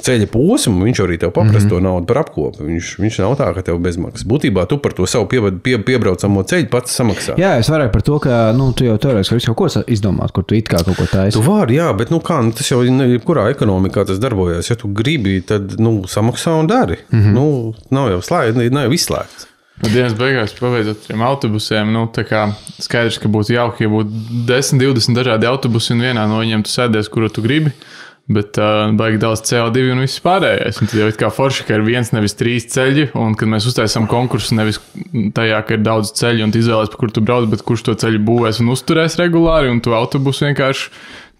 Speaker 3: ceļa posmu, viņš arī tev paprast to naudu par apkopu. Viņš nav tā, ka tev bezmaksas. Būtībā tu par to savu piebraucamo ceļu pats samaksā.
Speaker 1: Jā, es varēju par to, ka tu jau teorētiski visu kaut ko izdomāt, kur tu it kā kaut ko taisi.
Speaker 3: Tu vari, jā, bet tas jau jebkurā ekonomikā tas darbojas. Ja tu gribi, tad samaksā un dari. Nav jau izslēgts.
Speaker 2: Dienas beigās, pabeidzot tiem autobusiem, skaidrs, ka būtu jauki, ja būtu 10, 20 dažādi autobusi un vienā no viņiem tu sēdies, kuru tu gribi, bet baigi daudz CO2 un viss pārējais. Un tad jau it kā forši, ka ir 1, nevis 3 ceļi, un kad mēs uztaisām konkursu nevis tajā, ka ir daudz ceļu un tu izvēlies, pa kur tu brauc, bet kurš to ceļu būvēs un uzturēs regulāri, un tu autobusu vienkārši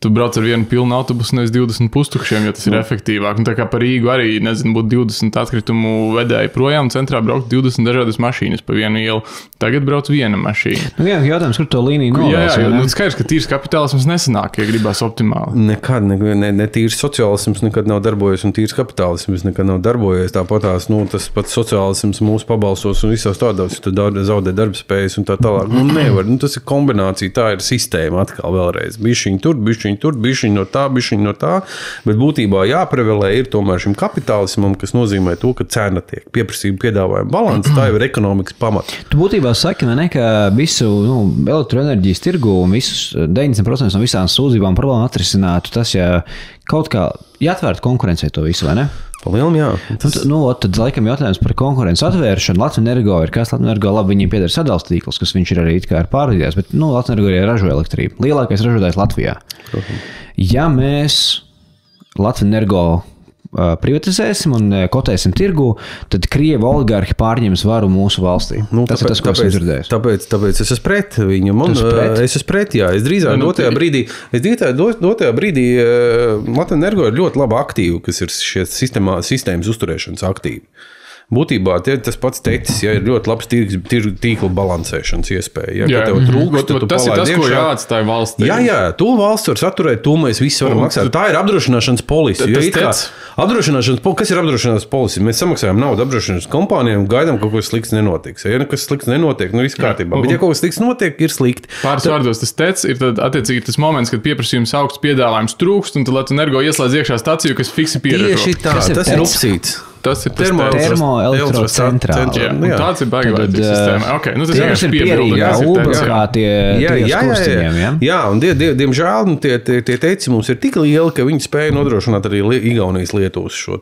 Speaker 2: tu brauc ar vienu pilnu autobusu, nevis 20 pustukšiem, jo tas ir efektīvāk. Un tā kā par Rīgu arī, būtu 20 atkritumu vedēji projām, centrā braukt 20 dažādas mašīnas pa vienu ielu. Tagad brauc viena mašīna.
Speaker 1: Jā, jautājums, kur to līniju novēs?
Speaker 2: Jā, skaidrs, ka tīrs kapitālisms nesanāk, ja gribās optimāli.
Speaker 3: Nekad, ne tīrs sociālisms nekad nav darbojies, un tīrs kapitālisms nekad nav darbojies. Tāpatās, tas pats sociālisms mūs pabalstos un visās tādās, tu zaudē darbspējas un tā tālāk. Nevar, tas ir kombinācija, tā ir sistēma atkal vēlreiz. Bišķiņ no tā, bet būtībā jāprevelē ir tomēr šim kapitālismam, kas nozīmē to, ka cena tiek pieprasījuma piedāvājuma balans, tā jau ir ekonomikas pamats.
Speaker 1: Tu būtībā saki, ka visu elektroenerģijas tirgu un visus 90% no visām sūdzībām problēmu atrisinātu tas, ja kaut kā jāatvērtu konkurencei to visu, vai ne?
Speaker 3: Palielam, jā.
Speaker 1: Tad laikam jautājums par konkurences atvēršanu. Latvenergo ir kas? Latvenergo labi, viņiem pieder sadales tīkls, kas viņš ir arī it kā ir pārvadījās, bet Latvenergo arī ražo elektrību. Lielākais ražotājs Latvijā. Ja mēs Latvenergo privatizēsim un kotēsim tirgu, tad Krievu oligarhi pārņems varu mūsu valstī. Tas ir tas, ko esmu dzirdējis.
Speaker 3: Tāpēc es esmu pret viņu. Es esmu pret, jā. Es drīzāk dotajā brīdī Latvijas Energo ir ļoti laba aktīva, kas ir šie sistēmas uzturēšanas aktīvi. Būtībā tas pats teicis, ja ir ļoti labs tīkla balansēšanas iespēja. Ja, tev trūkst,
Speaker 2: tas ir tas, ko jāatstāja valstī.
Speaker 3: Jā, to valsts var saturēt, to mēs visi varam maksāt. Tā ir apdrošināšanas polisi. Kas ir apdrošināšanas polisi? Mēs samaksājam naudu apdrošināšanas kompānijām, gaidām, ka kaut kas slikts nenotiks. Ja kas slikts nenotiek, viss kārtībā. Bet ja kaut kas slikts notiek, ir slikti.
Speaker 2: Pāris vārdos tas teicis, ir tad attiecīgi tas moments, kad pieprasījums augsts, piedāvājums trūkst, un tad Latvijas Energo ieslēdz iekšā staciju, kas fiksi pierežo.
Speaker 3: Tieši tā, tas ir upsīts.
Speaker 2: Tas ir
Speaker 1: termoelektrocentrā.
Speaker 2: Tāds ir baigvērtīgs sistēma. Okay,
Speaker 1: tas ir pierīgā ūba, kā tie skurstiņiem.
Speaker 3: Jā, un diemžēl tie teici mums ir tik lieli, ka viņi spēja nodrošināt arī Igaunijas Lietuvas šo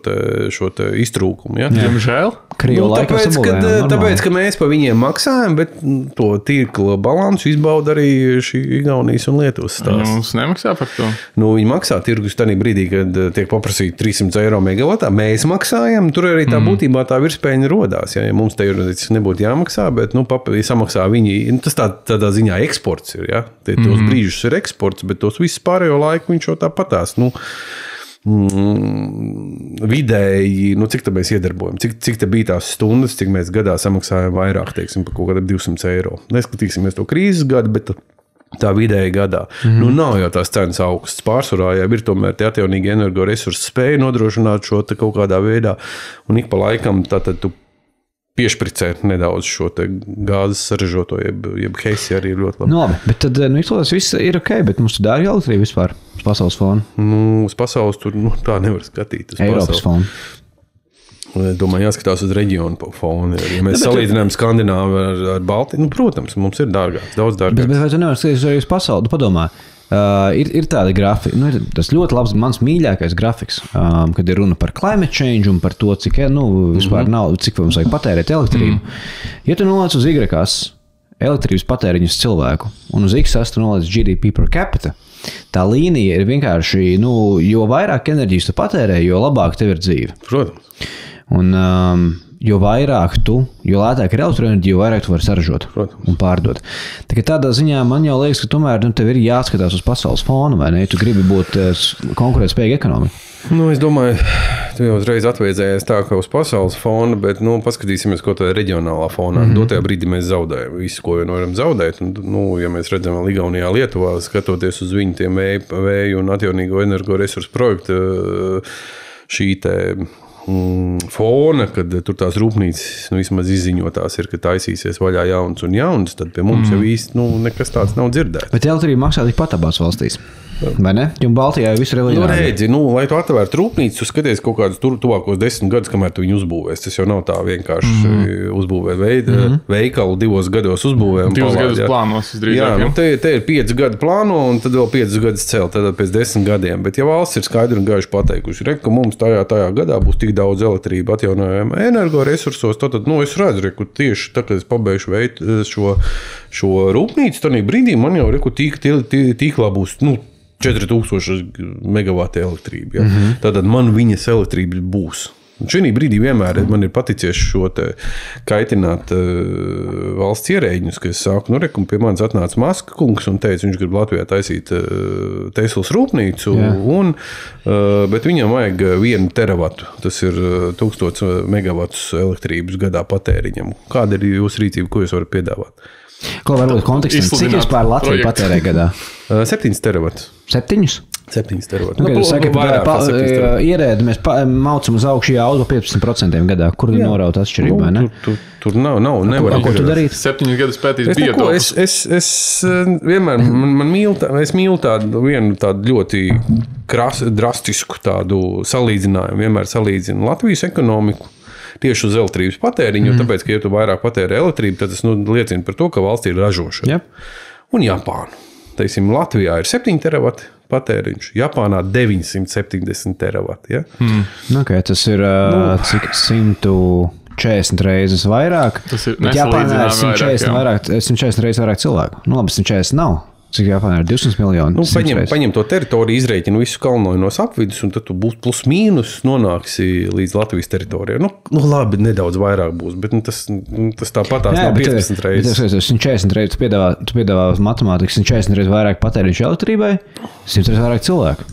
Speaker 3: iztrūkumu. Ja?
Speaker 2: Diemžēl?
Speaker 3: Tāpēc, ka mēs pa viņiem maksājam, bet to tīkla balansu izbauda arī šī Igaunijas un Lietuvas stāsts.
Speaker 2: Mums nemaksā par to?
Speaker 3: Viņi maksā tirgus tādā brīdī, kad tiek paprasīti 300 eiro megavatā. Mēs maksājam. Tur arī tā būtībā tā virspēļņa rodās. Ja mums te juridiski nebūtu jāmaksā, bet samaksā viņi. Tas tādā ziņā eksports ir. Ja? Tos brīžus ir eksports, bet tos visus pārējo laiku viņš jau tāpatās. Vidēji, cik tā mēs iedarbojam, cik te bija tās stundas, cik mēs gadā samaksājam vairāk, teiksim, par kaut kādiem 200 eiro. Neskatīsimies to krīzes gadu, bet tā vidēji gadā. Nav jau tās cenas augstas. Pārsvarā jau ir tomēr tie atjaunīgi energoresursi spēja nodrošināt šo te kaut kādā veidā, un ik pa laikam tātad tu piešpricē nedaudz šo te gāzes saražoto, jeb heisi arī ļoti labi.
Speaker 1: Labi, bet tad izklādās viss ir ok, bet mums tur dārgi elektrība vispār uz pasaules fona.
Speaker 3: Uz pasaules tur tā nevar skatīt.
Speaker 1: Eiropas fona.
Speaker 3: Es domāju, jāskatās uz reģionu fonu. Ja mēs salīdzinām Skandināvu ar Baltiju, protams, mums ir dārgāks, daudz dārgāks.
Speaker 1: Bet vai tu nevar skatīties arī uz pasauli? Padomā, ir tāda grafika, ir tas ļoti labs, mans mīļākais grafiks, kad ir runa par climate change un par to, cik vispār nav, cik mums vajag patērēt elektrību. Ja tu nolaic uz Y elektrības patēriņus cilvēku un uz X tu nolaic GDP per capita, tā līnija ir vienkārši, jo vairāk enerģijas tu patērē, jo labāk tev ir dzīve.
Speaker 3: Protams.
Speaker 1: Un jo vairāk jo lētāk ir elektroenerģija, jo vairāk tu vari saražot un pārdot. Tādā ziņā man jau liekas, ka tomēr tev ir jāskatās uz pasaules fonu, vai ne? Ja tu gribi būt konkurētspējīga ekonomika.
Speaker 3: Es domāju, tu jau uzreiz atveicējies tā, ka uz pasaules fona, bet paskatīsimies, ko tā reģionālā fonā. Dotajā brīdī mēs zaudējam visu, ko varam zaudēt. Un, ja mēs redzam Igaunijā, Lietuvā, skatoties uz viņu tiem vēju un atjaunīgo energoresursu projektu, šī te fona, kad tur tās rūpnīcas vismaz izziņotās ir, ka taisīsies vaļā jauns, tad pie mums jau īsti nekas tāds nav dzirdēts.
Speaker 1: Bet elektrība maksā tikpat abās valstīs. Vai ne? Jo Baltijā visu reliģiju.
Speaker 3: Redzi, lai tu atvērtu rūpnīcu, tu skaties kaut kādus tuvākos 10 gadus, kamēr tu viņu uzbūvēs. Tas jau nav tā vienkārši uzbūvēt veikalu 2 gados uzbūvē.
Speaker 2: 2 gadus plānos visdrīzāk.
Speaker 3: Jā, te ir 5 gadi plāno un tad vēl 5 gadus celt, tad pēc 10 gadiem. Bet ja valsts ir skaidri un gaiši pateikuši, ka mums tajā gadā būs tik daudz elektrība atjaunojama energoresursos, tad es redzu, ka tieši tā, kad es pabeigšu veikt šo rūpnīcu, tad brīdī man jau tīklā būs 4000 megavati elektrība. Ja? Tātad man viņas elektrība būs. Un šī brīdī vienmēr man ir paticies šo te kaitināt valsts ierēģņus, ka es saku, pie manis atnāca Maska kungs un teica, viņš grib Latvijā taisīt Teslas rūpnīcu, bet viņam vajag 1 teravatu. Tas ir 1000 megavatus elektrības gadā patēriņam. Kāda ir jūsu rīcība, ko jūs varat piedāvāt?
Speaker 1: Ko varbūt kontekstam? Cik vispār Latvija patērē gadā?
Speaker 3: 7 teravatus.
Speaker 1: 7?
Speaker 3: 7 teravatu.
Speaker 1: Jūs sakat, ierēdi mēs maucam uz augšu jaudu 15% gadā. Kur ir norauta atšķirība, vai ne?
Speaker 3: Tur nav. Nevar
Speaker 1: ko tu darīt?
Speaker 2: 7 gadus pētīs biotopus.
Speaker 3: Es vienmēr, es mīlu vienu tādu ļoti drastisku tādu salīdzinājumu. Vienmēr salīdzinu Latvijas ekonomiku tieši uz elektrības patēriņu, tāpēc, ka ja tu vairāk patēri elektrību, tad tas liecina par to, ka valstī ir ražošana. Un Japāna. Teiksim, Latvijā ir 7 teravati patēriņš, Japānā 970 teravati. Ja?
Speaker 1: Okay, tas ir cik 140 reizes vairāk.
Speaker 2: Tas ir
Speaker 1: Japānā ir 140 reizes vairāk cilvēku. Labi, 140 nav. Cik Japānā ir 200 miljoni?
Speaker 3: Nu, paņem to teritoriju, izreikini visu kalnojunos apvidus, un tad tu būs plus mīnus nonāksi līdz Latvijas teritorijai. Nu, labi, nedaudz vairāk būs, bet tas tāpatās nav 15 reizes.
Speaker 1: 140 reizes tu piedāvā matemātikas, 140 reizes vairāk patēriņš elektrībai, 100 reizes vairāk cilvēku.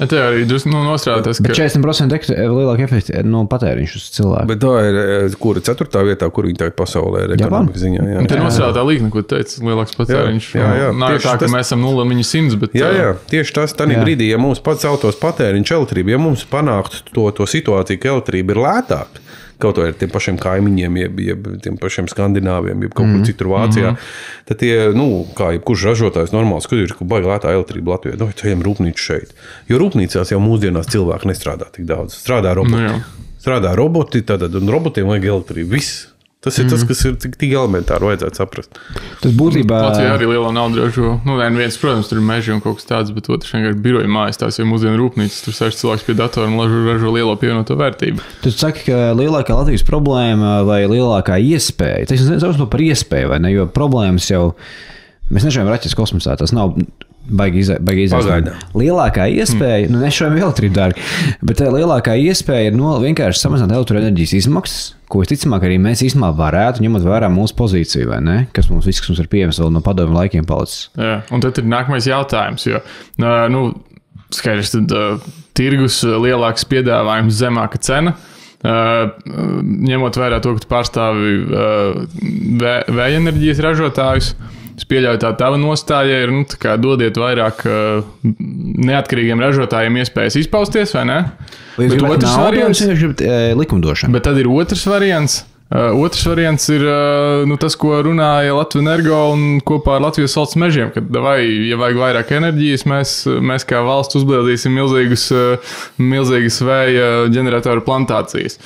Speaker 2: Te arī nostrādāties,
Speaker 1: ka... Bet 40% lielāka efekti patēriņš uz cilvēku.
Speaker 3: Bet tā ir, kura 4. vietā, kur viņi tagad pasaulē ir ekonomika ziņā. Jā.
Speaker 2: Te nostrādā līkne, ko teica, lielāks patēriņš.
Speaker 3: Jā.
Speaker 2: Nav tā, ka mēs esam 0,100, bet...
Speaker 3: Jā, tieši tas tādā brīdī, ja mums pats celtos patēriņš elektrība, ja mums panāktu to situāciju, ka elektrība ir lētāka, kaut vai ar tiem pašiem kaimiņiem, jeb tiem pašiem skandināviem, jeb kaut kur citur Vācijā, tad tie, kā jebkurš ražotājs normāls, kad ir baigi lētā elektrība Latvijā, ejam rūpnīcu šeit. Jo rūpnīcās jau mūsdienās cilvēki nestrādā tik daudz. Strādā roboti. Strādā roboti, un robotiem vajag elektrību. Viss. Tas ir tas, kas ir tik elementāri, vajadzētu saprast.
Speaker 1: Tas būtībā...
Speaker 2: Latvijā arī liela nauda ražo. Viens, protams, tur ir meži un kaut kas tāds, bet otrs vienkārši biroja mājas, tās jau mūsdienu rūpnīcas, tur sēž cilvēks pie datora un ražo lielo pievienoto vērtību.
Speaker 1: Tu saki, ka lielākā Latvijas problēma vai lielākā iespēja, tas ir saucams par iespēju, vai ne, jo problēmas jau, mēs nežējam raķetes kosmosā, tas nav baigi izaicināt. Lielākā iespēja, nešojam elektrību dārgi, bet lielākā iespēja ir vienkārši samazināt elektroenerģijas izmaksas, ko visticamāk arī mēs īstenībā varētu, ņemot vērā mūsu pozīciju, vai ne? Kas mums ir pieejams vēl no padomju laikiem palicis.
Speaker 2: Jā, un tad ir nākamais jautājums, jo, skaidrs, tad tirgus lielāks piedāvājums, zemāka cena, ņemot vērā to, ka tu pārstāvi vēja enerģijas ražotājus. Es pieļauju, tā tava nostāja ir, dodiet vairāk neatkarīgiem ražotājiem iespējas izpausties, vai ne?
Speaker 1: Bet otrs variants ir likumdošana.
Speaker 2: Bet tad ir otrs variants. Otrs variants ir tas, ko runāja Latvijas Energo un kopā ar Latvijas valsts mežiem, kad ja vajag vairāk enerģijas, mēs kā valsts uzblēdīsim milzīgas vēja ģeneratoru plantācijas.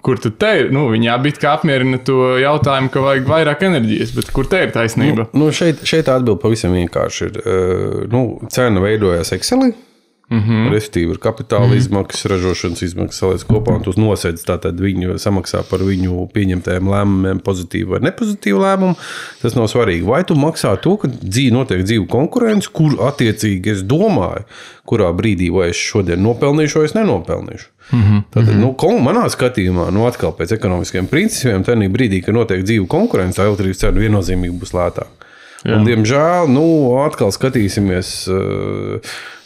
Speaker 2: Kur tad te ir? Viņi abi kā apmierina to jautājumu, ka vajag vairāk enerģijas, bet kur te ir taisnība?
Speaker 3: Šeit atbild pavisam vienkārši ir. Cena veidojās Excelī. Respektīvi ir kapitāla izmaksas, ražošanas izmaksas saliec kopā, un tu nosēdz tātad viņu samaksā par viņu pieņemtajiem lēmumiem pozitīvu vai nepozitīvu lēmumu. Tas nav svarīgi. Vai tu maksā to, ka notiek dzīvu konkurence, kur attiecīgi es domāju, kurā brīdī vai es šodien nopelnīšu vai es nenopelnīšu. Tātad, manā skatījumā, atkal pēc ekonomiskiem principiem, tajā brīdī, kad notiek dzīvu konkurence, elektrības cena viennozīmīgi būs lētāka. Un, diemžēl, atkal skatīsimies,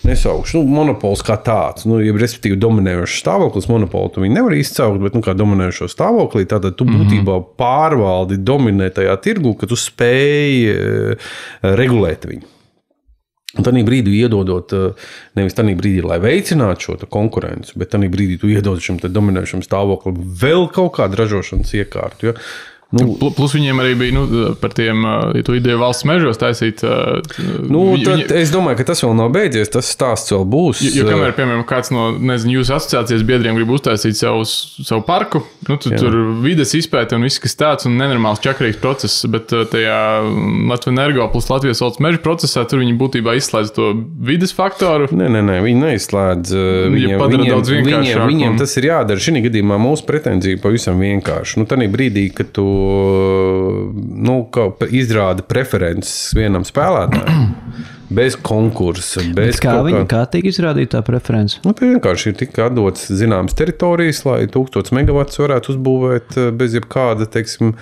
Speaker 3: nesaukšu, monopols kā tāds, respektīvi dominējošs stāvoklis, monopolu tu viņi nevar izcaukt, bet, kā dominējošo stāvoklī, tātad tu būtībā pārvaldi dominē tajā tirgu, ka tu spēji regulēt viņu. Un tādā brīdī iedodot, nevis tādā brīdī, lai veicinātu šo konkurenci, bet tādā brīdī tu iedod šim dominējušam stāvoklim vēl kaut kādu ražošanas iekārtu, jo
Speaker 2: Plus viņiem arī bija par tiem, ja tu ideju valsts mežos taisīt.
Speaker 3: Es domāju, ka tas vēl nav beidzies, tas stāsts vēl būs.
Speaker 2: Jo kamēr, piemēram, kāds no, jūsu asociācijas biedriem grib uztaisīt savu parku, tur vides izpēte un viss, kas tāds, un nenormāls čakarīgs process, bet tajā Latvijas Energo plus Latvijas valsts meža procesā tur viņi būtībā izslēdz to vides faktoru.
Speaker 3: Nē, viņi neizslēdz. Viņiem tas ir jādara. Šī gadījumā mūsu pretenzija pavisam vienkārši. Tādā brīdī, kad tu izrāda preferences vienam spēlētājam, bez konkursa.
Speaker 1: Kā tiek izrādīta tā preference?
Speaker 3: Vienkārši ir tika atdots zināmas teritorijas, lai 1000 megavatus varētu uzbūvēt bez jebkāda, teiksim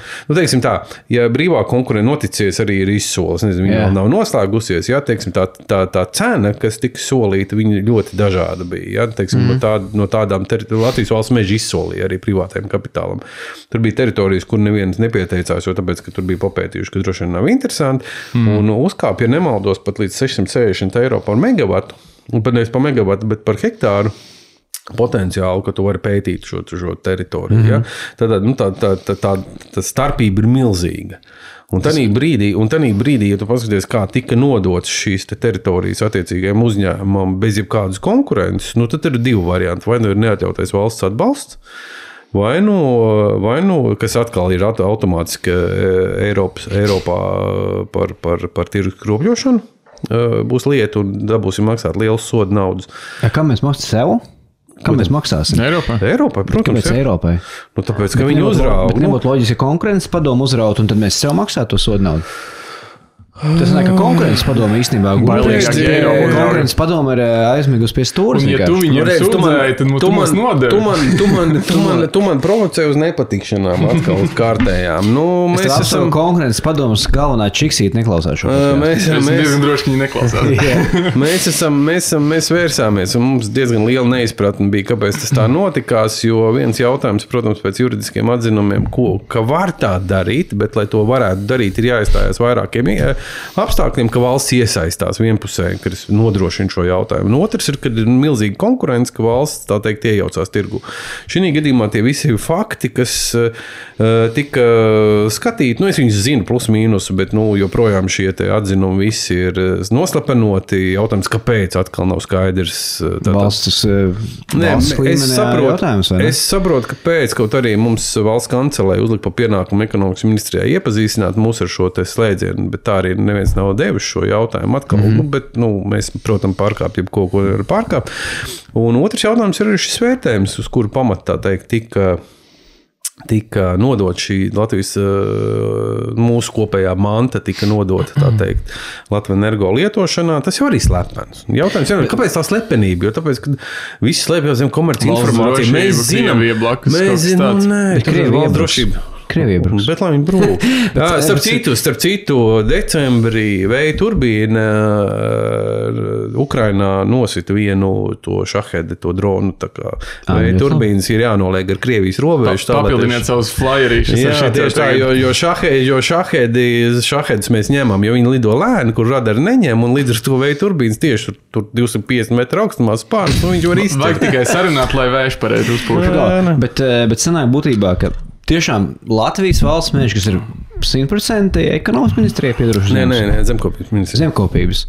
Speaker 3: tā, ja brīvā konkurence noticies arī ir izsoles, viņa vēl nav noslēgusies, teiksim, tā cena, kas tika solīta, viņa ļoti dažāda bija, teiksim, no tādām Latvijas valsts meža izsolīja arī privātajam kapitālam. Tur bija teritorijas, kur neviens nepieteicās, jo tāpēc, ka tur bija papētījuši, ka droši vien nav interesanti, un uzkāp, ja nemaldos, pat līdz 660 eiro par megavatu, un pat nevis par megavatu, bet par hektāru potenciālu, ka tu vari pētīt šo teritoriju. Ja? Tā starpība ir milzīga. Un tanī brīdī, ja tu paskaties, kā tika nodots šīs teritorijas attiecīgajiem uzņēmumam bez jebkādas konkurences, tad ir divi varianti. Vai ir neatļautais valsts atbalsts, vai kas atkal ir automātiski Eiropā par tirgus kropļošanu, būs lieta un dabūsim maksāt liels sodu naudas.
Speaker 1: Kā mēs maksāsim sev? Kā mēs maksāsim?
Speaker 3: Eiropai, protams.
Speaker 1: Kāpēc Eiropai?
Speaker 3: Tāpēc, ka viņi uzrauga.
Speaker 1: Bet nebūtu loģiski konkurences padomu uzraut, un tad mēs sev maksātu to sodu naudu. Tas nāk, ka konkurences padome īstenībā konkurences padome ir aizmigusi pie stūras.
Speaker 2: Un ja tu viņiem sūdzēji, tad tu mums nodevi.
Speaker 3: Tu man provocē uz nepatikšanām atkal uz kārtējām.
Speaker 1: Mēs esam konkurences padomas galvenā čiksīt neklausās šo.
Speaker 2: Mēs diezgan droši viņi neklausās.
Speaker 3: Mēs vērsāmies, un mums diezgan liela neizpratne bija, kāpēc tas tā notikās, jo viens jautājums, protams, pēc juridiskiem atzinumiem, ka var tā darīt, bet, lai to varētu darīt, ir jāizstājās vairākiem apstākļiem, ka valsts iesaistās vienpusēji, kas nodrošina šo jautājumu. Un otrs ir, kad ir milzīga konkurence, ka valsts, tā teikt, iejaucās tirgu. Šī gadījumā tie visi fakti, kas tika skatīti, es viņus zinu plus mīnusu, bet joprojām šie atzinumi visi ir noslepenoti. Jautājums, kāpēc atkal nav skaidrs.
Speaker 1: Valsts
Speaker 3: Es saprotu, kāpēc, kaut arī mums valsts kancelē uzlika pa pienākumu ekonomikas ministrijā iepazīstināt mūs ar šo te slēdzienu, bet tā arī neviens nav devis šo jautājumu atkal. Bet mēs, protams, pārkāpjam ko var pārkāpt. Un otrs jautājums ir šis vērtējums, uz kuru pamatā, tā teikt, tika nodot šī Latvijas mūsu kopējā manta, tika nodota, tā teikt, Latvijas energo lietošanā. Tas jau arī slepens. Jautājums ir, kāpēc tā slepenība? Jo tāpēc, kad visi slēpj zem komerci informāciju, mēs zinām, valsts drošība.
Speaker 1: Krievija bruks.
Speaker 3: Bet lai viņi brūk. Starp citu, decembrī vēja turbīna Ukrainā nosita vienu to šahedi, to dronu. Tā kā vēja turbīnas ir jānoliek ar Krievijas robežu.
Speaker 2: Papildiniet savus flyerīšus.
Speaker 3: Jā, tieši tā, jo šahedus mēs ņemam, jo viņi lido lēni, kur radari neņem, un līdz ar to vēja turbīnas tieši tur 250 metru augstumā spārns, viņš var izteikt.
Speaker 2: Vajag tikai sarunāt, lai vējš pareizi uzpūš.
Speaker 1: Bet sanāk būtībā, ka tiešām Latvijas valsts mēģi, kas ir 100% ekonomikas ministrijai piedarošas.
Speaker 3: Nē, zemkopības ministrijai.
Speaker 1: Zemkopības.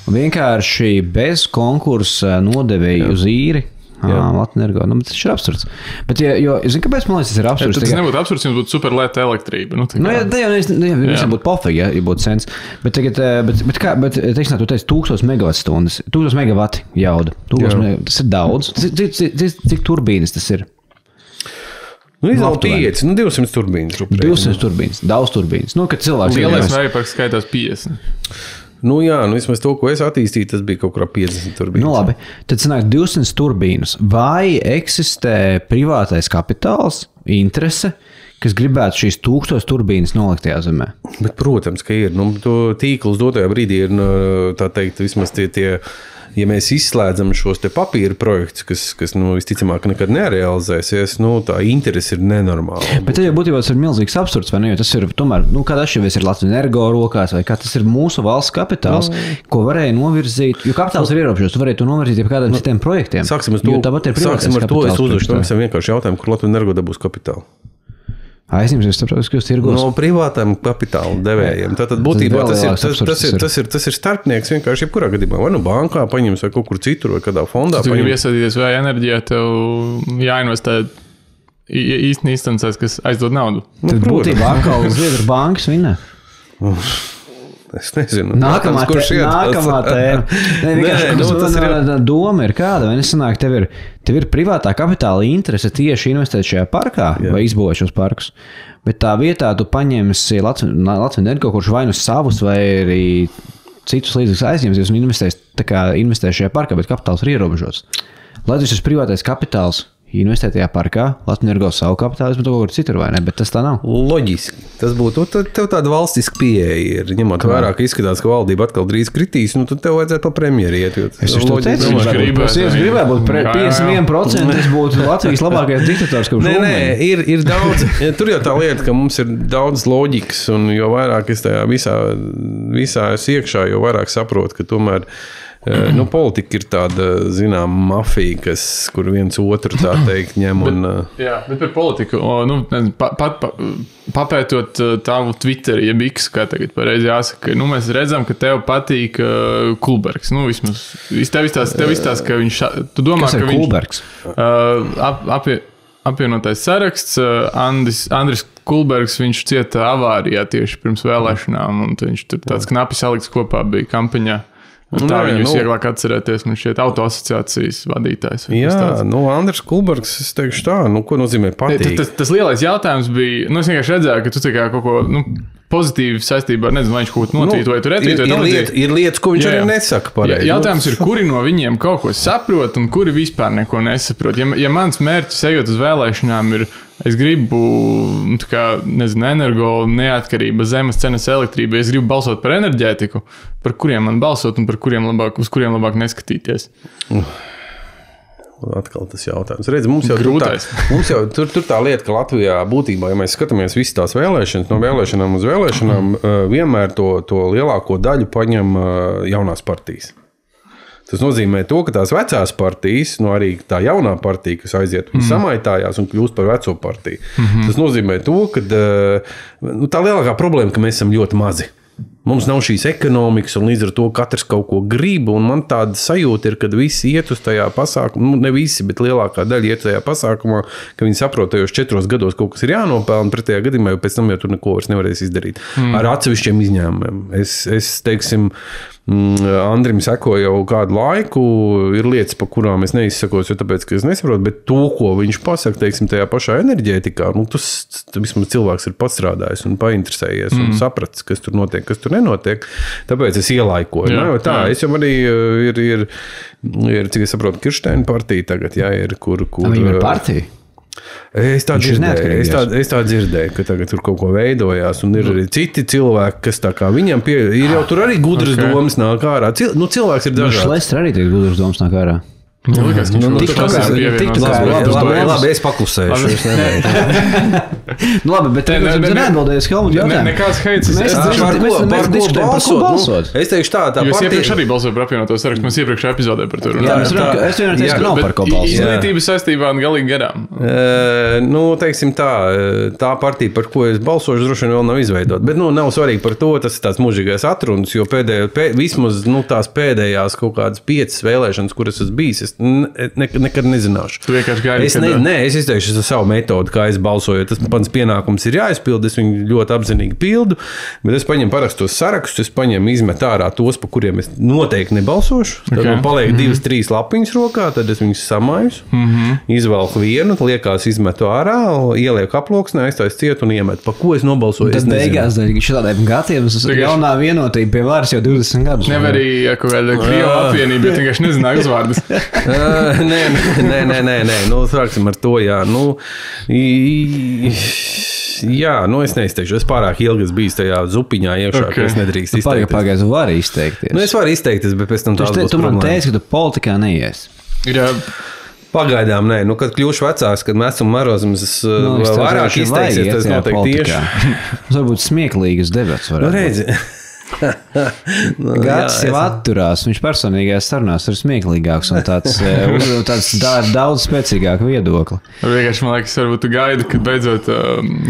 Speaker 1: Un vienkārši bez konkursa nodevēja uz īri. Latvijas energo. Tas ir absurds. Bet, zinu, kāpēc man liekas, tas ir absurds?
Speaker 2: Tas nebūtu absurds, jums būtu super lēta elektrība.
Speaker 1: Visam būtu pofīgi, ja būtu sens. Bet teiksim, tu teici 1000 megawatstundas. 1000 megawati jauda. Tas ir daudz. Cik turbīnas tas ir?
Speaker 3: Izvēl 5, 200 turbīnas.
Speaker 1: 200 turbīnas, daudz turbīnas. Kad cilvēks
Speaker 2: lielais vējparks skaitās 50.
Speaker 3: Vismaz to, ko es attīstīju, tas bija kaut kā 50 turbīnas.
Speaker 1: Labi, tad sanāk 200 turbīnas. Vai eksistē privātais kapitāls, interese, kas gribētu šīs 1000 turbīnas nolikt tajā zemē?
Speaker 3: Bet, protams, ka ir. Tīkls dotajā brīdī ir, tā teikt, vismaz tie ja mēs izslēdzam šos te papīra projektus, kas visticamāk nekad nerealizēsies, tā interese ir nenormāla.
Speaker 1: Bet tad jau būtībā tas ir milzīgs absurds, vai ne? Jo tas ir tomēr, kad atšķirvies ir Latvijas energo rokās, vai kā tas ir mūsu valsts kapitāls, ko varēja novirzīt, jo kapitāls ir ierobežots, tu varēja to novirzīt pie kādiem citiem projektiem.
Speaker 3: Sāksim ar to, es uzdošu pavisam vienkārši jautājumu, kur Latvijas energo dabūs kapitālu.
Speaker 1: Aizņemsies starptautiskajos tirgos.
Speaker 3: No privātām kapitāla devējiem. Tātad būtībā tas ir starpnieks vienkārši jebkurā gadījumā. Vai bankā paņems vai kaut kur citur, vai kādā fondā.
Speaker 2: Tu viņam iesaistīties vēja enerģijā, tev jāinvestē īstenībā instancēs, kas aizdod naudu.
Speaker 1: Tad būtībā atkal Zviedru bankas vinē.
Speaker 3: Es nezinu.
Speaker 1: Nākamā tēma. Doma ir kāda, vai nesanāk, tev ir privātā kapitāla interese tieši investēt šajā parkā vai izbūvēt šos parkus. Bet tā vietā tu paņemsi Latvijas energo, kurš vai nu savus vai arī citus līdzekļus aizņemsies un investēs šajā parkā, bet kapitāls ir ierobežots. Lai tas ir privātais kapitāls, investēt tajā parkā, Latvijas energo savu kapitālismu, to kaut kur citur, vai ne? Bet tas tā nav.
Speaker 3: Loģiski. Tas būtu, tev tāda valstiska pieeja ir. Ņemot vērā, ka izskatās, ka valdība atkal drīz kritīs, tad tev vajadzētu pa premjeri iet.
Speaker 1: Es to teicu, es gribēju būt 51%, es būtu Latvijas labākais diktators, kurš
Speaker 3: ir daudz. Tur jau tā lieta, ka mums ir daudz loģikas, un jo vairāk es tajā visā es iekšā, jo vairāk saprotu, ka tomēr politika ir tāda, zinām, mafija, kur viens otru, tā teikt, ņem un...
Speaker 2: Bet par politiku, papētot tavu Twitteri, jeb X, kā tagad pareizi jāsaka, mēs redzam, ka tev patīk Kulbergs. Vismaz, tev izstāsta, ka viņš... Tu domā,
Speaker 1: kas ir Kulbergs?
Speaker 2: Apvienotais saraksts, Andris Kulbergs, viņš cieta avārijā tieši pirms vēlēšanām, un viņš tur tāds knapi salikts kopā bija kampaņā. Tā viņu vieglāk atcerēties, man šķiet autoasociācijas vadītājs.
Speaker 3: Andris Kulbergs, es teikšu tā, ko nozīmē patīk?
Speaker 2: Tas lielais jautājums bija, es vienkārši redzēju, ka tu tā kā kaut ko, pozitīvi saistībā ar, nezinu, vai viņš kaut ko notvītu, vai tu retvītu.
Speaker 3: Ir lietas, ko viņš arī nesaka pareizi.
Speaker 2: Jautājums ir, kuri no viņiem kaut ko saprot un kuri vispār neko nesaprot. Ja mans mērķis ejot uz vēlēšanām ir, es gribu, energo, neatkarība, zemes cenas elektrība, es gribu balsot par enerģētiku, par kuriem man balsot un uz kuriem labāk neskatīties.
Speaker 3: Atkal tas jautājums. Redz, mums jau tur tā lieta, ka Latvijā būtībā, ja mēs skatāmies visas tās vēlēšanas, no vēlēšanām uz vēlēšanām, vienmēr to lielāko daļu paņem jaunās partijas. Tas nozīmē to, ka tās vecās partijas, arī tā jaunā partija, kas aiziet, samaitājās un kļūst par veco partiju. Tas nozīmē to, ka tā lielākā problēma, ka mēs esam ļoti mazi. Mums nav šīs ekonomikas, un līdz ar to katrs kaut ko grib, un man tāda sajūta ir, kad visi iet uz tajā pasākumā, ne visi, bet lielākā daļa iet tajā pasākumā, ka viņi saprot, tajos 4 gados kaut kas ir jānopelna, pretējā gadījumā jau pēc tam jau tur neko vairs nevarēs izdarīt. Ar atsevišķiem izņēmumiem. Es teiksim, Andrim seko jau kādu laiku, ir lietas, pa kurām es neizsakos, jo tāpēc, ka es nesaprotu, bet to, ko viņš pasaka, teiksim, tajā pašā enerģētikā, tas vismaz cilvēks ir pastrādājis un painteresējies un sapratis, kas tur notiek, kas tur nenotiek. Tāpēc es ielaikoju. Es jau arī ir, cik es saprotu, Kirsteina partija tagad, ir, kur...
Speaker 1: Viņam ir partija?
Speaker 3: Es tā dzirdēju, ka tagad tur kaut ko veidojās, un ir arī citi cilvēki, kas tā kā viņam ir jau tur arī gudras domas nāk ārā. Cilvēks ir dažāds.
Speaker 1: Šlestra arī tagad gudras domas nāk ārā.
Speaker 3: Labi, es paklusēšu.
Speaker 1: Labi, bet tagad neatbildējies Helmut jautājumu.
Speaker 2: Nekāds heits.
Speaker 1: Mēs diskutējam, par ko balsot.
Speaker 3: Es teikšu tā partija.
Speaker 2: Jūs iepriekš arī balsojat par apvienoto sarakstu, mēs iepriekšējā epizodē par to runājām.
Speaker 1: Es vienmēr teicu, ka nav par ko balsot.
Speaker 2: Izglītības saistībā un galīgi garām.
Speaker 3: Teiksim tā partija, par ko es balsošu, droši vien vēl nav izveidota. Bet nav svarīgi par to, tas ir tāds mūžīgais atrunas, jo vismaz tās pēdējās kaut kādas 5 vēlēšanas, kuras es bijis, es nekad nezināšu.
Speaker 2: Tu vienkārši gaidi,
Speaker 3: es izteikšu savu metodu, kā es balsoju. Tas mans pienākums ir jāizpild, es viņu ļoti apzinīgi pildu, bet es paņemu parakstos sarakstus, es paņemu izmet ārā tos, pa kuriem es noteikti nebalsošu. Tad man paliek 2-3 lapiņas rokā, tad es viņus samājus, izvelku vienu, liekās izmetu ārā, ielieku aploksnē, aiztais ciet un iemetu. Pa ko es nobalsoju?
Speaker 1: Tad beigās, šādiem gadiem, jaunā vienotība pie varas jau 20 gadus.
Speaker 2: Nevar arī kaut kāda Krieva apvienība, bet vienkārši nezināju uzvārdus.
Speaker 3: Nē. Sāksim ar to, jā. Es neizteikšu. Es pārāk ilgi biju tajā zupiņā iekšā, ka es nedrīkst izteikties.
Speaker 1: Pagaiz, vari izteikties.
Speaker 3: Es varu izteikties, bet pēc tam tās būs problēma.
Speaker 1: Tu man teici, ka tu politikā neies.
Speaker 3: Pagaidām, nē. Kad kļūšu vecāks, kad mēs esam marozums, vairāk izteiksies, tas noteikti tieši.
Speaker 1: Mums varbūt smieklīgas debats varētu būt. Gads jau atturās, viņš personīgajās sarunās ir smieklīgāks un tāds daudz spēcīgāk viedokli.
Speaker 2: Vienkārši man liekas, varbūt tu gaidi, kad beidzot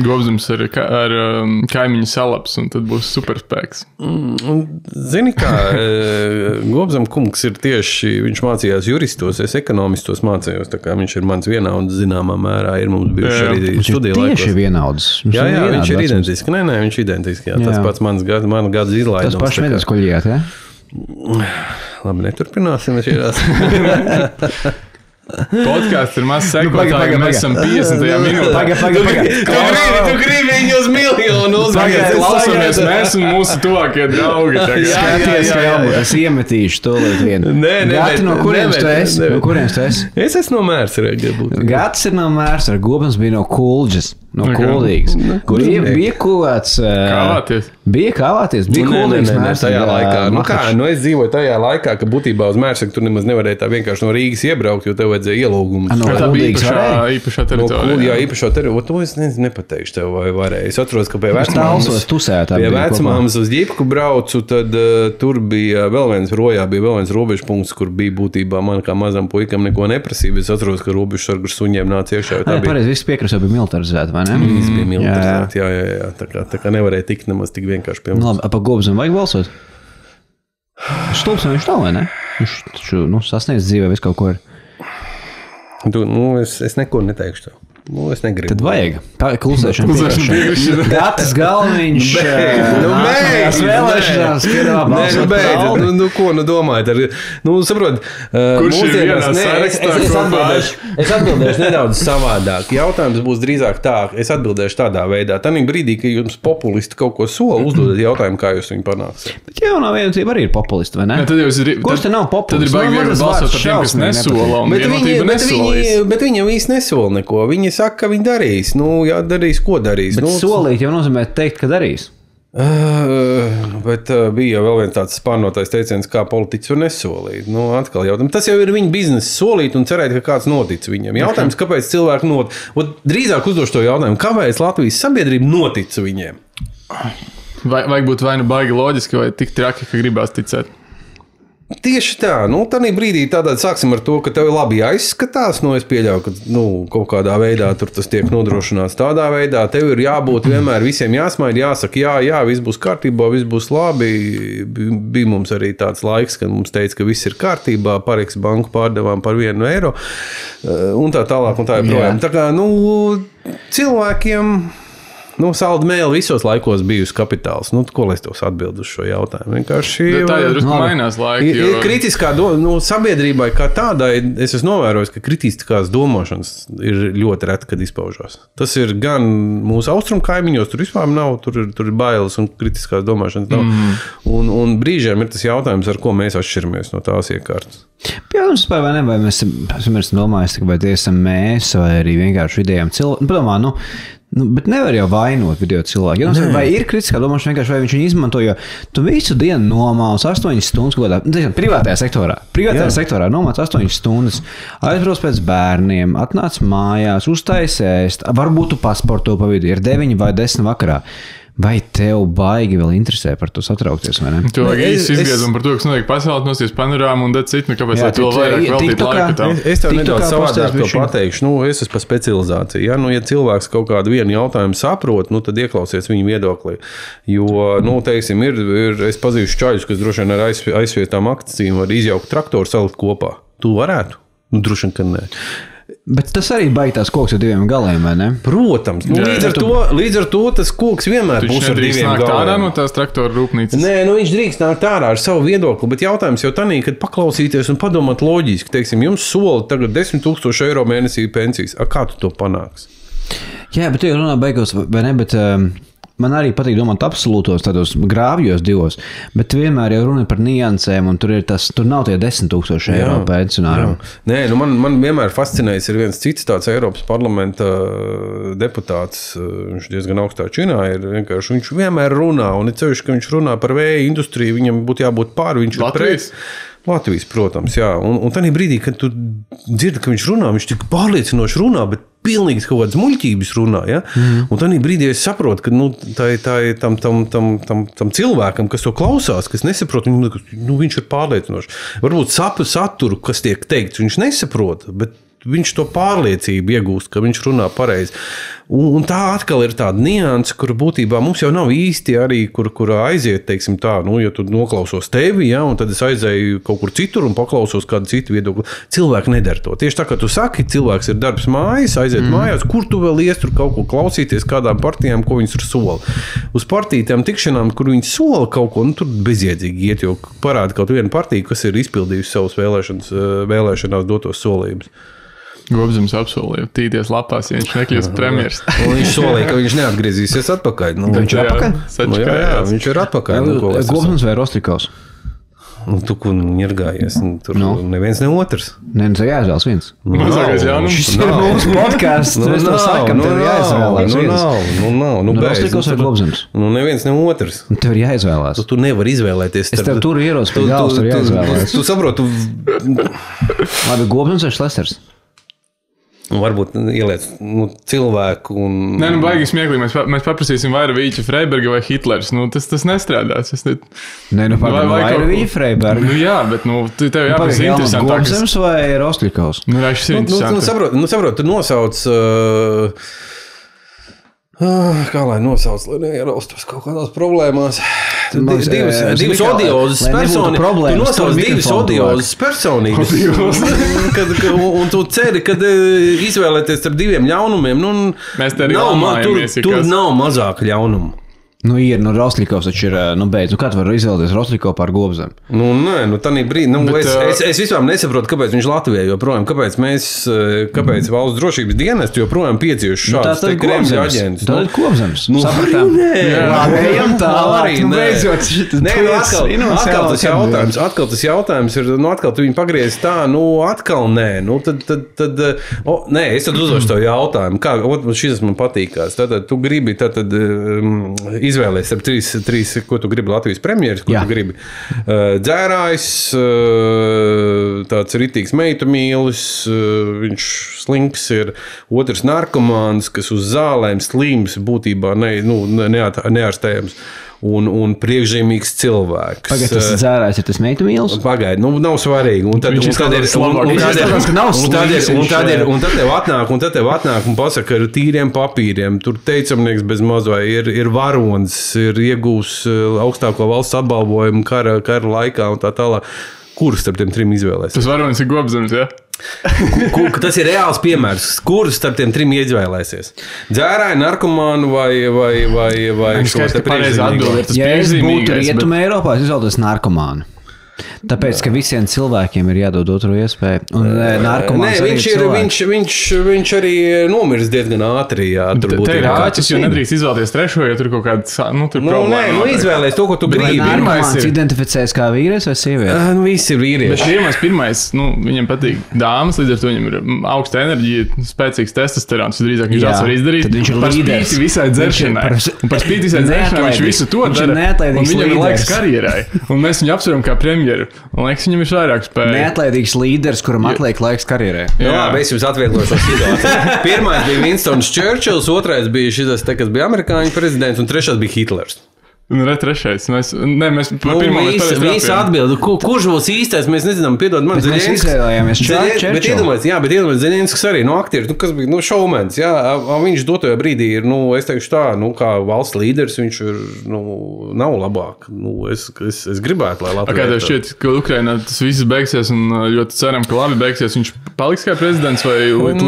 Speaker 2: Gobzums ar kaimiņu salaps un tad būs superspēks.
Speaker 3: Zini kā, Gobzam kungs ir tieši, viņš mācījās juristos, es ekonomistos mācījos, tā kā viņš ir mans vienauds zināmā mērā, ir mums bijuši arī studiju laikos.
Speaker 1: Viņš ir tieši vienauds.
Speaker 3: Jā, viņš ir identiski. Nē, viņš ir identiski. Jā. Tas pats mans gads izlaidums.
Speaker 1: Tas paši medus, ko ļiet, ja?
Speaker 3: Labi, neturpināsim.
Speaker 2: Podkāsts ir maz sekotāji, mēs esam 50. minūtē.
Speaker 3: Tu gribi viņu uz miljonu uzvārds.
Speaker 2: Klausamies mēs un mūsu tuvākie draugi.
Speaker 1: Skaties, ka es iemetīšu to līdz vienu. Gati, no kurienes tu esi?
Speaker 3: Es esmu no Mērsera.
Speaker 1: Gats ir no Mērsera, Gobams bija no Kuldžas. No Kuldīgas. Kur bija kāds...
Speaker 2: Kāvāties?
Speaker 1: Bija kāvāties, bija Kuldīgas
Speaker 3: Mērsera. Tajā laikā. Es dzīvoju tajā laikā, ka būtībā uz Mērsera tur nemaz nevarēja tā vienkārši no Rīgas iebraukt, jo tev vajadzēja ielūgumu.
Speaker 2: Tā bija īpašā teritorija.
Speaker 3: Jā, īpašā teritorija. To es nepateikšu tev, vai varēja. Es atceros, ka pie vecmāmas uz ģipku braucu, tad tur bija vēl viens robežpunkts, kur bija būtībā man kā mazam puikam neko neprasīja. Es atceros, ka robežsargu suņiem nāca iekšā.
Speaker 1: Pareizi, viss piekrasē bija militarizēta, vai ne?
Speaker 3: Viss bija militarizēta, jā. Tā kā nevarēja tikt nemaz tik vienkārši pie mums.
Speaker 1: Labi, pa Gobzam vajag balsot? Stulbs viņš nav, vai ne? Viņš taču, sasniedz dzīvē visu kaut ko ir.
Speaker 3: Es neko neteikšu tev. Nu, es negribu.
Speaker 1: Tad vajag. Klusēšana. Gatis Galviņš.
Speaker 3: Beidz!
Speaker 1: Vēlēšanās piedāvā balsot par Aldi.
Speaker 3: Nu, ko, saprot.
Speaker 2: Kurš ir vienā sarakstā?
Speaker 3: Es atbildēšu nedaudz savādāk. Jautājums būs drīzāk tā, es atbildēšu tādā veidā. Tanī brīdī, ka jums populisti kaut ko sola, uzdodat jautājumu, kā jūs viņu panāksiet.
Speaker 1: Bet jaunā vienotībā arī ir populisti, vai ne? Kurš te nav populisti?
Speaker 2: Tad ir baigi balsot par tiem, kas nesola, un vienotība nesolīs.
Speaker 3: Bet viņi jau īsti nesola neko. Viņi saka, ka viņi darīs. Jā, darīs, ko darīs.
Speaker 1: Bet solīt jau nozīmē teikt, ka darīs.
Speaker 3: Bet bija jau vēl viens tāds spārnotais teiciens, kā politiķis var nesolīt. Atkal jautājums. Tas jau ir viņa biznesa solīt un cerēt, ka kāds notic viņam. Jautājums, kāpēc cilvēki drīzāk uzdošu to jautājumu, kāpēc Latvijas sabiedrība notic viņiem?
Speaker 2: Vajag būt vai nu baigi loģiski, vai tik traki, ka gribās ticēt.
Speaker 3: Tieši tā. Tādā brīdī sāksim ar to, ka tev labi aizskatās. Es pieļauju, ka kaut kādā veidā tur tas tiek nodrošināts tādā veidā. Tev ir jābūt vienmēr visiem jāsmaida, jāsaka, jā, viss būs kārtībā, viss būs labi. Bija mums arī tāds laiks, kad mums teica, ka viss ir kārtībā, Pareks banku pārdevām par 1 eiro un tā tālāk un tā joprojām. Tā kā, cilvēkiem... Salda mēle visos laikos bijusi kapitāls. Ko lai es tos atbildu uz šo jautājumu? Vienkārši...
Speaker 2: Tā jau drusku mainās laiki.
Speaker 3: Ir kritiskā sabiedrībai kā tādai, es esmu novērojis, ka kritiskās domāšanas ir ļoti reti, kad izpaužās. Tas ir gan mūsu austrumu kaimiņos, tur vispār nav, tur ir bailes un kritiskās domāšanas nav. Un brīžiem ir tas jautājums, ar ko mēs atšķiramies no tās iekārtas.
Speaker 1: Protams, vai mēs esam domājuši, vai tie esam mēs, vai arī vienkārši vidējiem cilvēkiem. Padomā, bet nevar jau vainot video cilvēku. Vai ir kritiskā domāšana vienkārši, vai viņš viņu izmanto, jo tu visu dienu nomāc 8 stundas, ko tādā privātajā sektorā nomāc 8 stundas, aizbrauc pēc bērniem, atnāc mājās, uztaisēst, varbūt tu pasporto pa vidu, ir 9 vai 10 vakarā. Vai tev baigi vēl interesē par to satraukties, vai ne?
Speaker 2: Tu vajag īsti izgāzumu par to, kas notiek pasaulē, nosties panorāmu un citu, kāpēc lai to vairāk veltīt laika tam.
Speaker 3: Es tev nedaudz savādāk to pateikšu. Es esmu pa specializāciju. Ja cilvēks kaut kādu vienu jautājumu saprot, tad ieklausies viņa viedoklī. Jo, teiksim, es pazīšu čaļus, kas droši vien ar aizsvietām akcīm var izjaukt traktoru salikt kopā. Tu varētu? Droši vien, ka nē.
Speaker 1: Bet tas arī baigtās koks ar 2 galiem, vai ne?
Speaker 3: Protams. Līdz ar to tas koks vienmēr būs ar 2 galiem. Viņš
Speaker 2: nedrīkst nākt ārā no tās traktoru rūpnīcas.
Speaker 3: Nē, viņš drīkst nākt ārā ar savu viedokli, bet jautājums jau tanī, kad paklausīties un padomāt loģiski, teiksim, jums sola tagad 10 000 eiro mēnesī pensijas. Kā tu to panāks?
Speaker 1: Jā, bet tu jau runā beigās, vai ne, bet... Man arī patīk domāt absolūtos tādos grāvjos divos, bet vienmēr jau runa par niansēm, un tur nav tie 10 000 eiro pensionāram.
Speaker 3: Nē, man vienmēr fascinējis ir viens cits tāds Eiropas parlamenta deputāts, viņš diezgan augstā činā ir, vienkārši viņš vienmēr runā, un ir ceļš, ka viņš runā par vēja industriju, viņam būtu jābūt pāri, viņš
Speaker 2: Latvijas?
Speaker 3: Latvijas, protams, jā. Un tādā brīdī, kad tu dzirdi, ka viņš runā, viņš tik pārliecinoši runā, bet pilnīgi kaut kādas muļķības runā. Ja? Un tādā brīdī es saprotu, ka tam cilvēkam, kas to klausās, kas nesaprot, viņš ir pārliecinošs. Varbūt saturu, kas tiek teikts, viņš nesaprot, bet viņš to pārliecību iegūst, ka viņš runā pareizi. Un tā atkal ir tāda nianse, kur būtībā mums jau nav īsti arī, kur aiziet, teiksim tā, ja tu noklausos tevi, ja, un tad es aizēju kaut kur citur un paklausos kādu citu viedokli. Cilvēki nedara to. Tieši tā, kā tu saki, cilvēks ir darbs mājas, aiziet mājās, kur tu vēl ies tur kaut ko klausīties, kādām partijām, ko viņas tur sola. Uz partītām tikšanām, kur viņi sola kaut ko, tur bezjēdzīgi iet, jo parāda kaut vienu partiju, kas ir izpildījusi savus vēlēšanās dotos solījumus.
Speaker 2: Gobzems apsolīja tīties lapās, ja viņš nekļūst premjers.
Speaker 3: Viņš solīja, ka viņš neatgriezīsies atpakaļ.
Speaker 1: Viņš ir atpakaļ?
Speaker 3: Jā, viņš ir atpakaļ.
Speaker 1: Gobzems vai Rostrikovs?
Speaker 3: Tu, ko ņirgājies, tur neviens ne otrs.
Speaker 1: Nē, tu jāizvēlas viens.
Speaker 2: Mazākais jaunums.
Speaker 1: Šis ir mūsu podcasts. Mēs to sakam, tev jāizvēlas viens. Rostrikovs vai Gobzems?
Speaker 3: Neviens ne otrs.
Speaker 1: Tev ir jāizvēlās.
Speaker 3: Tu nevari izvēlēties.
Speaker 1: Es tev tur ieros pie galvas, tev jāizvēlās.
Speaker 3: Tu saproti.
Speaker 1: Labi, Gobzems vai Šlesers?
Speaker 3: Varbūt ieliec cilvēku un...
Speaker 2: Nē, baigi smieklīgi. Mēs paprasīsim vai Vīķa Freiberga vai Hitlers. Tas nestrādās.
Speaker 1: Nē, Vīķa Freiberga.
Speaker 2: Jā, bet tev jāprasa interesantāk.
Speaker 1: Gobzems vai Rostrikovs?
Speaker 2: Šis ir interesanti.
Speaker 3: Saprot, tu nosauc... Kā lai nosauc, lai neieraustos kaut kādās problēmās. Divas odiozas personības. Tu nosauc divas odiozas personības. Un tu ceri, kad izvēlēties starp diviem ļaunumiem.
Speaker 2: Mēs te arī lamājamies.
Speaker 3: Tur nav mazāk ļaunumu.
Speaker 1: Ir, Rosļikovs taču ir, beidz. Kā tu vari izvēlēties Rosļikovu pār Gobzem?
Speaker 3: Nē, tādā brīdī, es vispār nesaprotu, kāpēc viņš Latvijā joprojām, kāpēc valsts drošības dienestu joprojām piedzīvuši šādus te Kremļa aģentus.
Speaker 1: Tā ir Gobzems. Sapratām. Ejam tālāk.
Speaker 3: Atkal tas jautājums ir, atkal tu viņu pagriezi tā, atkal nē. Nē, es tad uzdošu tev jautājumu. Kā, šis man patīkās. Tātad tu gribi, izvēlēties ar trīs, ko tu gribi Latvijas premjeras, ko tu gribi. Dzērājs, tāds ritīgs meitu mīlis, viņš slinks ir, otrs narkomāns, kas uz zālēm slims, būtībā neārstējams. Un priekšzīmīgs cilvēks.
Speaker 1: Pagaid, tas dzērājs ir tas meitu mīlis?
Speaker 3: Pagaid, nav svarīgi. Un tad tev atnāk un pasaka ar tīriem papīriem. Tur teicamnieks bez mazvai ir varonis, ir iegūs augstāko valsts apbalvojumu kara laikā un tā tālāk. Kurus starp tiem trim izvēlēs?
Speaker 2: Tas varonis ir Gobzems, ja?
Speaker 3: Tas ir reāls piemērs. Kurus starp tiem trim izvēlēsies? Dzērāji, narkomānu vai
Speaker 2: šo te priekšzīmīgo?
Speaker 1: Ja es būtu Rietuma Eiropā, es izvēlētos narkomānu. Tāpēc, ka visiem cilvēkiem ir jādod otru iespēju.
Speaker 3: Viņš arī nomirs diezgan ātri.
Speaker 2: Te ir āķis, jo nedrīkst izvēlēties trešo, ja tur kaut kāds problēma.
Speaker 3: Izvēlēties to, ko tu gribi.
Speaker 1: Narkomāns identificēs kā vīrietis vai sieviete?
Speaker 3: Visi ir vīrieši.
Speaker 2: Bet pirmais, viņam patīk dāmas, līdz ar to viņam ir augsta enerģija, spēcīgs testosterons. Drīzāk viņš var izdarīt.
Speaker 1: Tad viņš ir
Speaker 2: par spīti visai dzeršanai. Un par spīti visai dzeršanai viņš visu to dara. Un viņam ir laiks karjerai. Un mēs viņu apsveram kā premjeru. Man liekas, viņam ir vairāk spēju.
Speaker 1: Neatlaidīgs līderis, kuram atliek laiks karjerē.
Speaker 3: Labi, es jums atvieglošu šo situāciju. Pirmais bija Winstons Churchills, otrais bija šis, kas bija amerikāņu prezidents, un trešais bija Hitlers.
Speaker 2: Trešais. Mēs par pirmo
Speaker 3: visi atbildi. Kurš būs īstais? Mēs nezinām, piedod man.
Speaker 1: Mēs izvēlējāmies
Speaker 3: Bet iedomājies, Zeļenskis arī, aktieris, kas bija, šoumens, jā. Viņš dotajā brīdī ir, es teikšu tā, kā valsts līderis, viņš ir, nav labāk. Es gribētu, lai Latvijā.
Speaker 2: Kā tev šķiet, ka Ukrainā tas viss beigsies un ļoti ceram, ka labi beigsies, viņš paliks kā prezidents vai līdz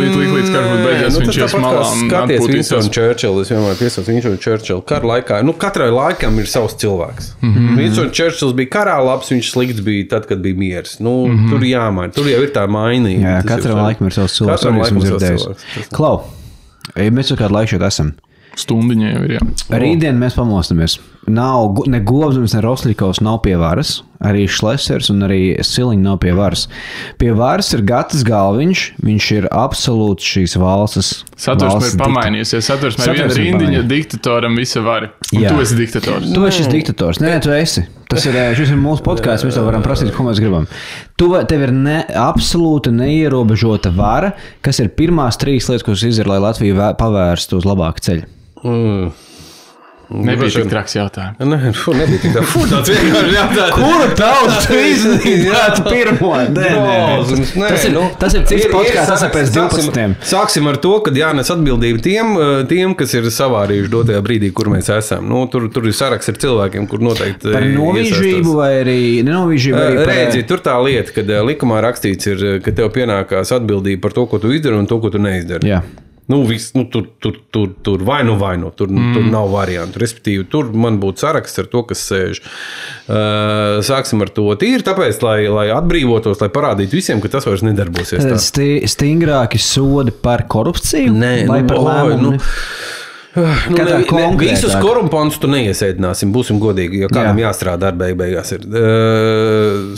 Speaker 2: karš būs beidzies, viņš ies malā un
Speaker 3: atpūtīsies? Winston Churchill, es vienmēr piesaucu Winston Churchill. Kara laikā, katrai laikam ir savs cilvēks. Winston Churchills bija karā labs, viņš slikts bija tad, kad bija miers. Tur jāmaina, tur jau ir tā mainība.
Speaker 1: Jā, katram laikam ir savs cilvēks. Klau, mēs jau kādu laiku šeit esam.
Speaker 2: Stundiņa jau ir, jā.
Speaker 1: Rītdien mēs pamostamies. Nav ne Gobzems, ne Rosļikovs nav pie varas. Arī Šlesers un arī Siliņa nav pie varas. Pie varas ir Gatis Galviņš. Viņš ir absolūts šīs valsts.
Speaker 2: Satversme ir pamainījusies. Satversme ir viena rindiņa diktatoram visa vari. Un tu esi diktators.
Speaker 1: Tu esi šis diktators. Nē, tu esi. Šis ir mūsu podcasts. Mēs tev varam prasīt, ko mēs gribam. Tev ir absolūta neierobežota vara, kas ir pirmās 3 lietas, ko izdara, lai Latviju pavērstu uz labāku ceļu.
Speaker 2: Nebija tik traks jautājums.
Speaker 3: Nebija tik traks. Tāds vienkārši jautājums.
Speaker 1: Kura tauta tu iznīdinātu pirmo? Tas ir cits podcasts, tas ir pēc 12.
Speaker 3: Sāksim ar to, ka jānes atbildība tiem, kas ir savārījuši dotajā brīdī, kur mēs esam. Tur ir saraksts ar cilvēkiem, kur noteikti
Speaker 1: par novīžību vai arī nenovīžību.
Speaker 3: Redzi, tur tā lieta, kad likumā rakstīts ir, ka tev pienākās atbildība par to, ko tu izdari un to, ko tu neizdari.
Speaker 1: Jā.
Speaker 3: Tur vai nu, tur nav variantu. Respektīvi, tur man būtu saraksts ar to, kas sēž. Sāksim ar to tīri, tāpēc, lai atbrīvotos, lai parādītu visiem, ka tas vairs nedarbosies.
Speaker 1: Stingrāki sodi par korupciju?
Speaker 3: Nē,
Speaker 1: vai par lēmumu?
Speaker 3: Visus korumpantus tu neiesēdināsim, būsim godīgi, jo kādam jāstrādā beigās ir.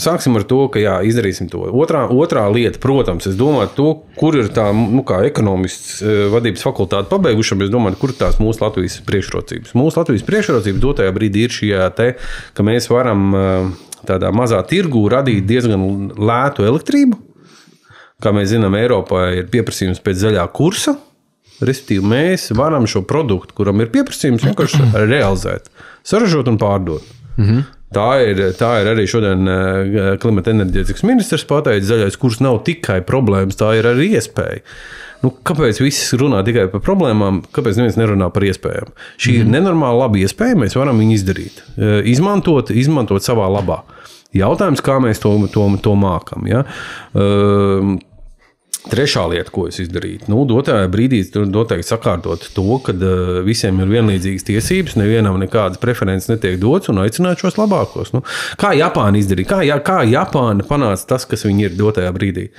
Speaker 3: Sāksim ar to, ka izdarīsim to. Otrā lieta, protams, es domāju to, kur ir tā, kā ekonomists vadības fakultāti pabeigušam, es domāju, kur ir tās mūsu Latvijas priekšrocības. Mūsu Latvijas priekšrocības dotajā brīdī ir šajā te, ka mēs varam tādā mazā tirgū radīt diezgan lētu elektrību. Kā mēs zinām, Eiropā ir pieprasījums pēc zaļā kursa. Respektīvi, mēs varam šo produktu, kuram ir pieprasījums, vienkārši realizēt, saražot un pārdot. Tā ir arī šodien klimata enerģētikas ministrs pateicis, zaļais kurs nav tikai problēmas, tā ir arī iespēja. Kāpēc visi runā tikai par problēmām, kāpēc neviens nerunā par iespējām? Šī ir nenormāli laba iespēja, mēs varam viņu izdarīt. Izmantot savā labā. Jautājums, kā mēs to mākam. Ja? Trešā lieta, ko es izdarītu, dotajā brīdī noteikti sakārtot to, ka visiem ir vienlīdzīgas tiesības, nevienam nekādas preferences netiek dots un aicināt šos labākos. Kā Japāna izdarīja? Kā Japāna panāca tas, kas viņi ir dotajā brīdī?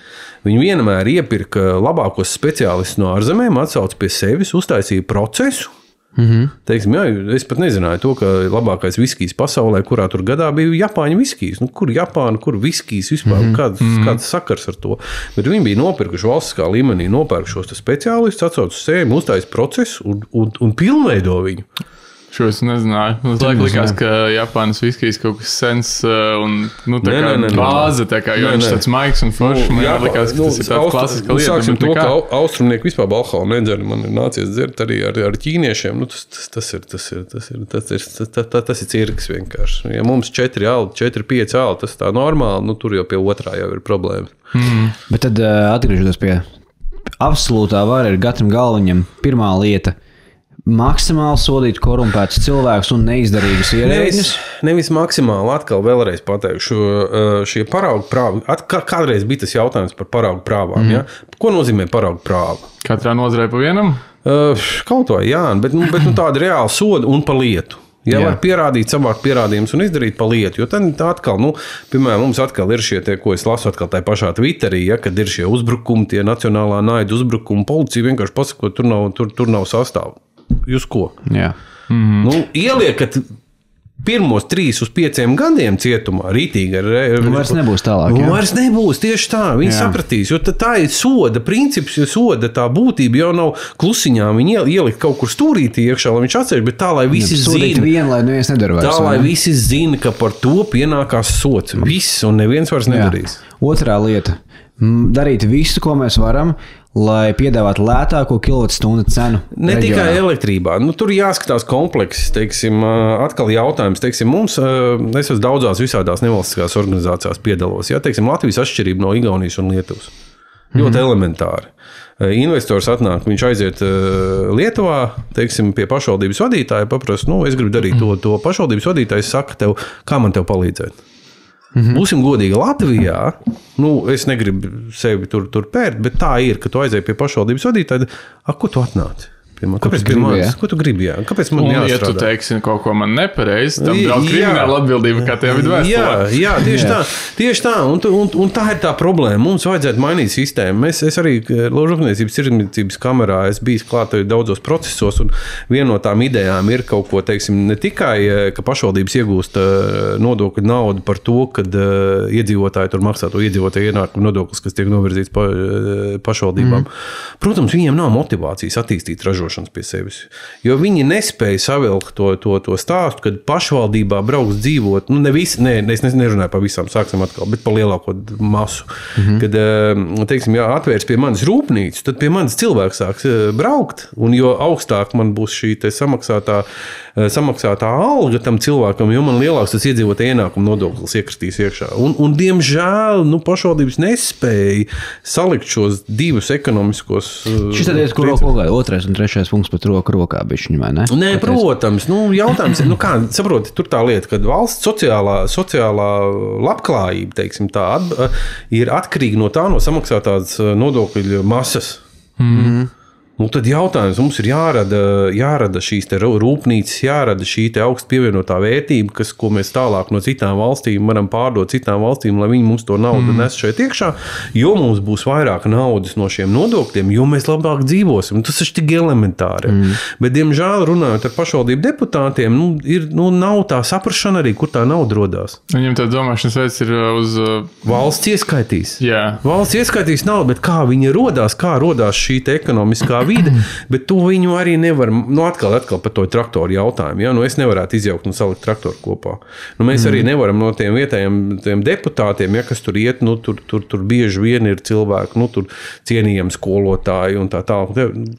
Speaker 3: Viņi vienmēr iepirka labākos speciālistus no ārzemēm, atsauca pie sevis, uztaisīja procesu. Teiksim, jā, es pat nezināju to, ka labākais viskijs pasaulē, kurā tur gadā bija Japāņu viskijs. Kur Japāna, kur viskijs vispār, kāds sakars ar to. Bet viņi bija nopirkuši valstiskā līmenī, nopirkuši šos speciālistus, atsauca uz sevi, uztaisīja procesu un pilnveido viņu.
Speaker 2: Šo es nezināju. Man likās, ka Japānas viskijs kaut kas sens un bāze, jo viņš tāds maigs un foršs. Man likās, ka tas ir tāds klasiska lieta.
Speaker 3: Sāksim to, ka austrumnieki vispār alkoholu nedzer. Man ir nācies dzert arī ar ķīniešiem. Tas ir cirks vienkārši. Ja mums 4, 5 aldi, tas tā normāli, tur jau pie otrā jau ir problēma.
Speaker 1: Bet tad atgriežoties pie absolūtā vara ir Gatram Galviņam pirmā lieta. Maksimāli sodīt korumpētus cilvēkus un neizdarīgus ierēģņus?
Speaker 3: Nevis maksimāli, atkal vēlreiz pateikšu, šie paraugu prāvi, kādreiz bija tas jautājums par paraugu prāvām, ja? Ko nozīmē paraugu prāva?
Speaker 2: Katrā nozarē pa vienam?
Speaker 3: Kaut vai, jā, bet tāda reāla soda un pa lietu. Ja var pierādīt, savākt pierādījumus un izdarīt pa lietu, jo tad atkal, piemēram, mums atkal ir šie, ko es lasu atkal tai pašā Twitterī, ja, kad ir šie uzbrukumi, tie nacionālā naida uzbrukumi, policija vienkārši pasaka, tur nav sastāvu. Jūs ko?
Speaker 1: Jā.
Speaker 3: Ieliekat pirmos 3 uz 5 gadiem cietumā, rītīgi.
Speaker 1: Vairs nebūs tālāk.
Speaker 3: Vairs nebūs, tieši tā. Viņi sapratīs, jo tā ir soda princips, jo soda tā būtība jau nav klusiņā. Viņi ielikt kaut kur stūrītī iekšā, lai viņš atceļ, bet tā, lai visi zina.
Speaker 1: Lai neviens nedara vairs.
Speaker 3: Tā, lai visi zina, ka par to pienākās sots. Viss, un neviens vairs nedarīs.
Speaker 1: Otrā lieta. Darīt visu, ko mēs varam, lai piedāvātu lētāko kilovatstundu cenu.
Speaker 3: Ne tikai elektrībā. Tur jāskatās komplekss. Atkal jautājums. Mums, es esmu daudzās visādās nevalstiskās organizācijās piedalos. Ja, Latvijas atšķirība no Igaunijas un Lietuvas. Ļoti elementāri. Investors atnāk, viņš aiziet Lietuvā, pie pašvaldības vadītāja, paprasta, es gribu darīt to. Pašvaldības vadītājs saka tev, kā man tev palīdzēt. Būsim godīgi Latvijā, es negribu sevi tur pērt, bet tā ir, ka tu aizēji pie pašvaldības vadītāja, ko tu atnāci? Kāpēc ko tu gribi? Jā? Kāpēc man jāstrādā?
Speaker 2: Ja tu teiksi kaut ko man nepareizi, tam draudz krimināla atbildība, kā tev ir vēstulē.
Speaker 3: Jā, tieši tā. Un tā ir tā problēma. Mums vajadzētu mainīt sistēmu. Es arī Rūpniecības tirdzniecības kamerā esmu bijis klāt daudzos procesos, un viena no tām idejām ir kaut ko, ne tikai, ka pašvaldības iegūst nodokļu naudu par to, kad iedzīvotāji tur maksā to iedzīvotāju ienākumu nodoklis, kas tiek novirzīts pašvaldībām. Protams, viņiem nav motivācijas attīstīt ražošanu pie sevis. Jo viņi nespēja savilkt to stāstu, kad pašvaldībā brauks dzīvot, es nerunāju par visām, sāksim atkal, bet par lielāko masu. Kad, atvērs pie manis rūpnīcu, tad pie manis cilvēks sāks braukt, un jo augstāk man būs šī samaksātā alga tam cilvēkam, jo man lielāks tas iedzīvotāju ienākumu nodoklis iekristīs iekšā. Un diemžēl, pašvaldības nespēja salikt šos divus ekonomiskos
Speaker 1: šis tad ir otrais un trešais punkts pat rokā bišķiņ, vai ne?
Speaker 3: Nē, protams. Jautājums ir, kā, saproti, tur tā lieta, kad valsts sociālā labklājība, ir atkarīga no tā, no samaksātās nodokļu masas. Tad jautājums mums ir jārada šīs te rūpnīcas, jārada šī te augstu pievienotā vērtība, ko mēs tālāk no citām valstīm varam pārdot citām valstīm, lai viņi mums to naudu nes šeit iekšā, jo mums būs vairāk naudas no šiem nodokļiem, jo mēs labāk dzīvosim. Tas ir tik elementāri. Bet, diemžēl, runājot ar pašvaldību deputātiem, nav tā saprašana arī, kur tā nauda rodās.
Speaker 2: Viņam tā domāšanas veids ir uz...
Speaker 3: Valsts ieskaitīs.
Speaker 2: Jā.
Speaker 3: Valsts ieskaitīs naudu, bet kā viņa rodās, kā rodās šī te ekonomiskā vide, bet to viņu arī nevar, atkal par to traktoru jautājumu, ja? Es nevarētu izjaukt un salikt traktoru kopā. Mēs arī nevaram no tiem vietējiem deputātiem, ja, kas tur iet, tur bieži vien ir cilvēki, tur cienījami skolotāji un tā.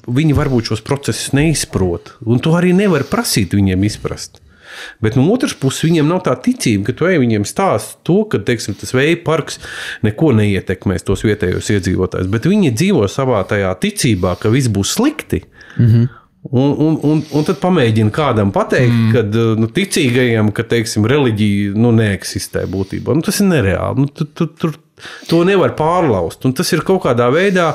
Speaker 3: Viņi varbūt šos procesus neizprot, un to arī nevar prasīt viņiem izprast. Bet no otras puses viņiem nav tā ticība, ka tu viņiem stāsti to, ka, teiksim, tas vēja parks neko neietekmēs tos vietējos iedzīvotājus, bet viņi dzīvo savā tajā ticībā, ka viss būs slikti. Un tad pamēģina kādam pateikt, kad ticīgajam, ka, teiksim, reliģija neeksistē būtībā. Tas ir nereāli. To nevar pārlaust. Un tas ir kaut kādā veidā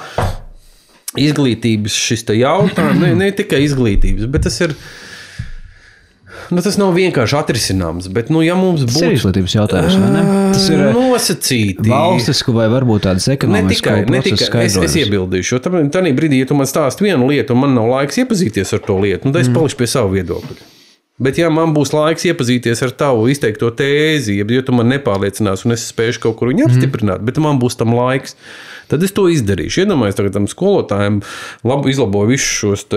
Speaker 3: izglītības šis te jautājums. Ne tikai izglītības, bet tas ir... tas nav vienkārši atrisināms, bet, ja mums būtu... Tas ir
Speaker 1: izglītības jautājums, vai ne? Tas ir
Speaker 3: nosacīti.
Speaker 1: Valstisku vai varbūt tādas ekonomisku procesu skaidrojums.
Speaker 3: Es iebildīšu, jo tādā brīdī, ja tu man stāsti vienu lietu un man nav laiks iepazīties ar to lietu, tad es palikšu pie savu viedokļu. Bet, ja man būs laiks iepazīties ar tavu izteikto tēzi, ja tu man nepārliecinās un es spēšu kaut kur viņu apstiprināt, bet man būs tam laiks, tad es to izdarīšu. Iedomājies, tagad tam skolotājiem izlaboju visus šos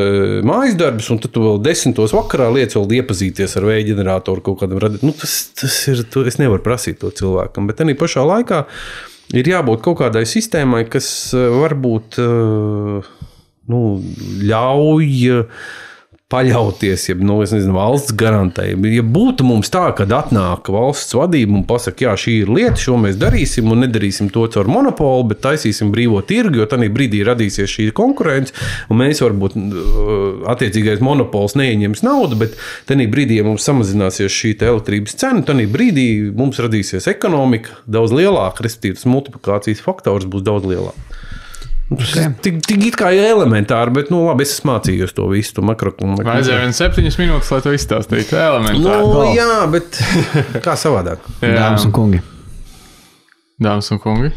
Speaker 3: mājas darbus, un tad tu vēl 10. vakarā lietas vēl iepazīties ar vēja ģeneratoru kaut kādam radīt. Tas ir, es nevaru prasīt to cilvēkam, bet tādā pašā laikā ir jābūt kaut kādai sistēmai, kas varbūt ļauj paļauties, ja valsts garantēja. Ja būtu mums tā, kad atnāk valsts vadība un pasaka, jā, šī ir lieta, šo mēs darīsim un nedarīsim to caur monopolu, bet taisīsim brīvo tirgu, jo tādā brīdī radīsies šī konkurence, un mēs varbūt attiecīgais monopols neieņems naudu, bet tādā brīdī, ja mums samazināsies šī elektrības cena, tādā brīdī mums radīsies ekonomika daudz lielāka, respektīvi tas multiplikācijas faktors būs daudz lielāks. Tik it kā elementāri, bet, labi, es mācījos to visu, to makroekonomiku.
Speaker 2: Vajadzēja 7 minūtes, lai to izstāstītu. Elementāri.
Speaker 3: Jā, bet kā savādāk?
Speaker 1: Dāmas un kungi.
Speaker 2: Dāmas un kungi,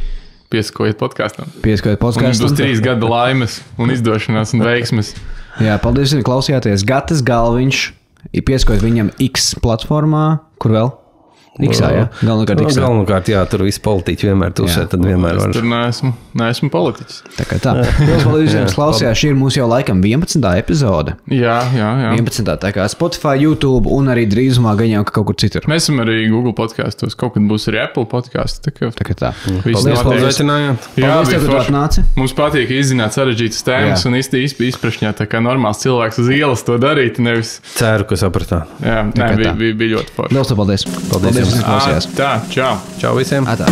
Speaker 2: piesakojiet podkāstam.
Speaker 1: Mums
Speaker 2: būs 3 gada laimes un izdošanās un veiksmes.
Speaker 1: Jā, paldies, ka klausījāties. Gatis Galviņš, piesakojiet viņam X platformā, kur vēl? X-ā, jā?
Speaker 3: Galvenokārt, jā, tur visi politiķi vienmēr tusē, tad vienmēr var.
Speaker 2: Es tur neesmu politiķis.
Speaker 1: Tā kā tā. Paldies, ka klausījās. Šī ir mūsu jau laikam 11. epizode.
Speaker 2: Jā.
Speaker 1: 11. Tā kā Spotify, YouTube un arī drīzumā gan jau kaut kur citur.
Speaker 2: Mēs esam arī Google podkastos, kaut kad būs arī Apple podkasti.
Speaker 1: Tā kā tā.
Speaker 3: Paldies, ka uzaicinājāt.
Speaker 1: Paldies, ka tu atnāci.
Speaker 2: Mums patīk izzināt sarežģītas tēmas un izprašņāt, tā kā normāls cilvēks uz ielas to darīt, nevis...
Speaker 3: Ceru, ka sapratāt.
Speaker 2: Jā, bija ļoti forši.
Speaker 1: Paldies.
Speaker 2: Tā, čau.
Speaker 3: Čau visiem.
Speaker 1: Atā.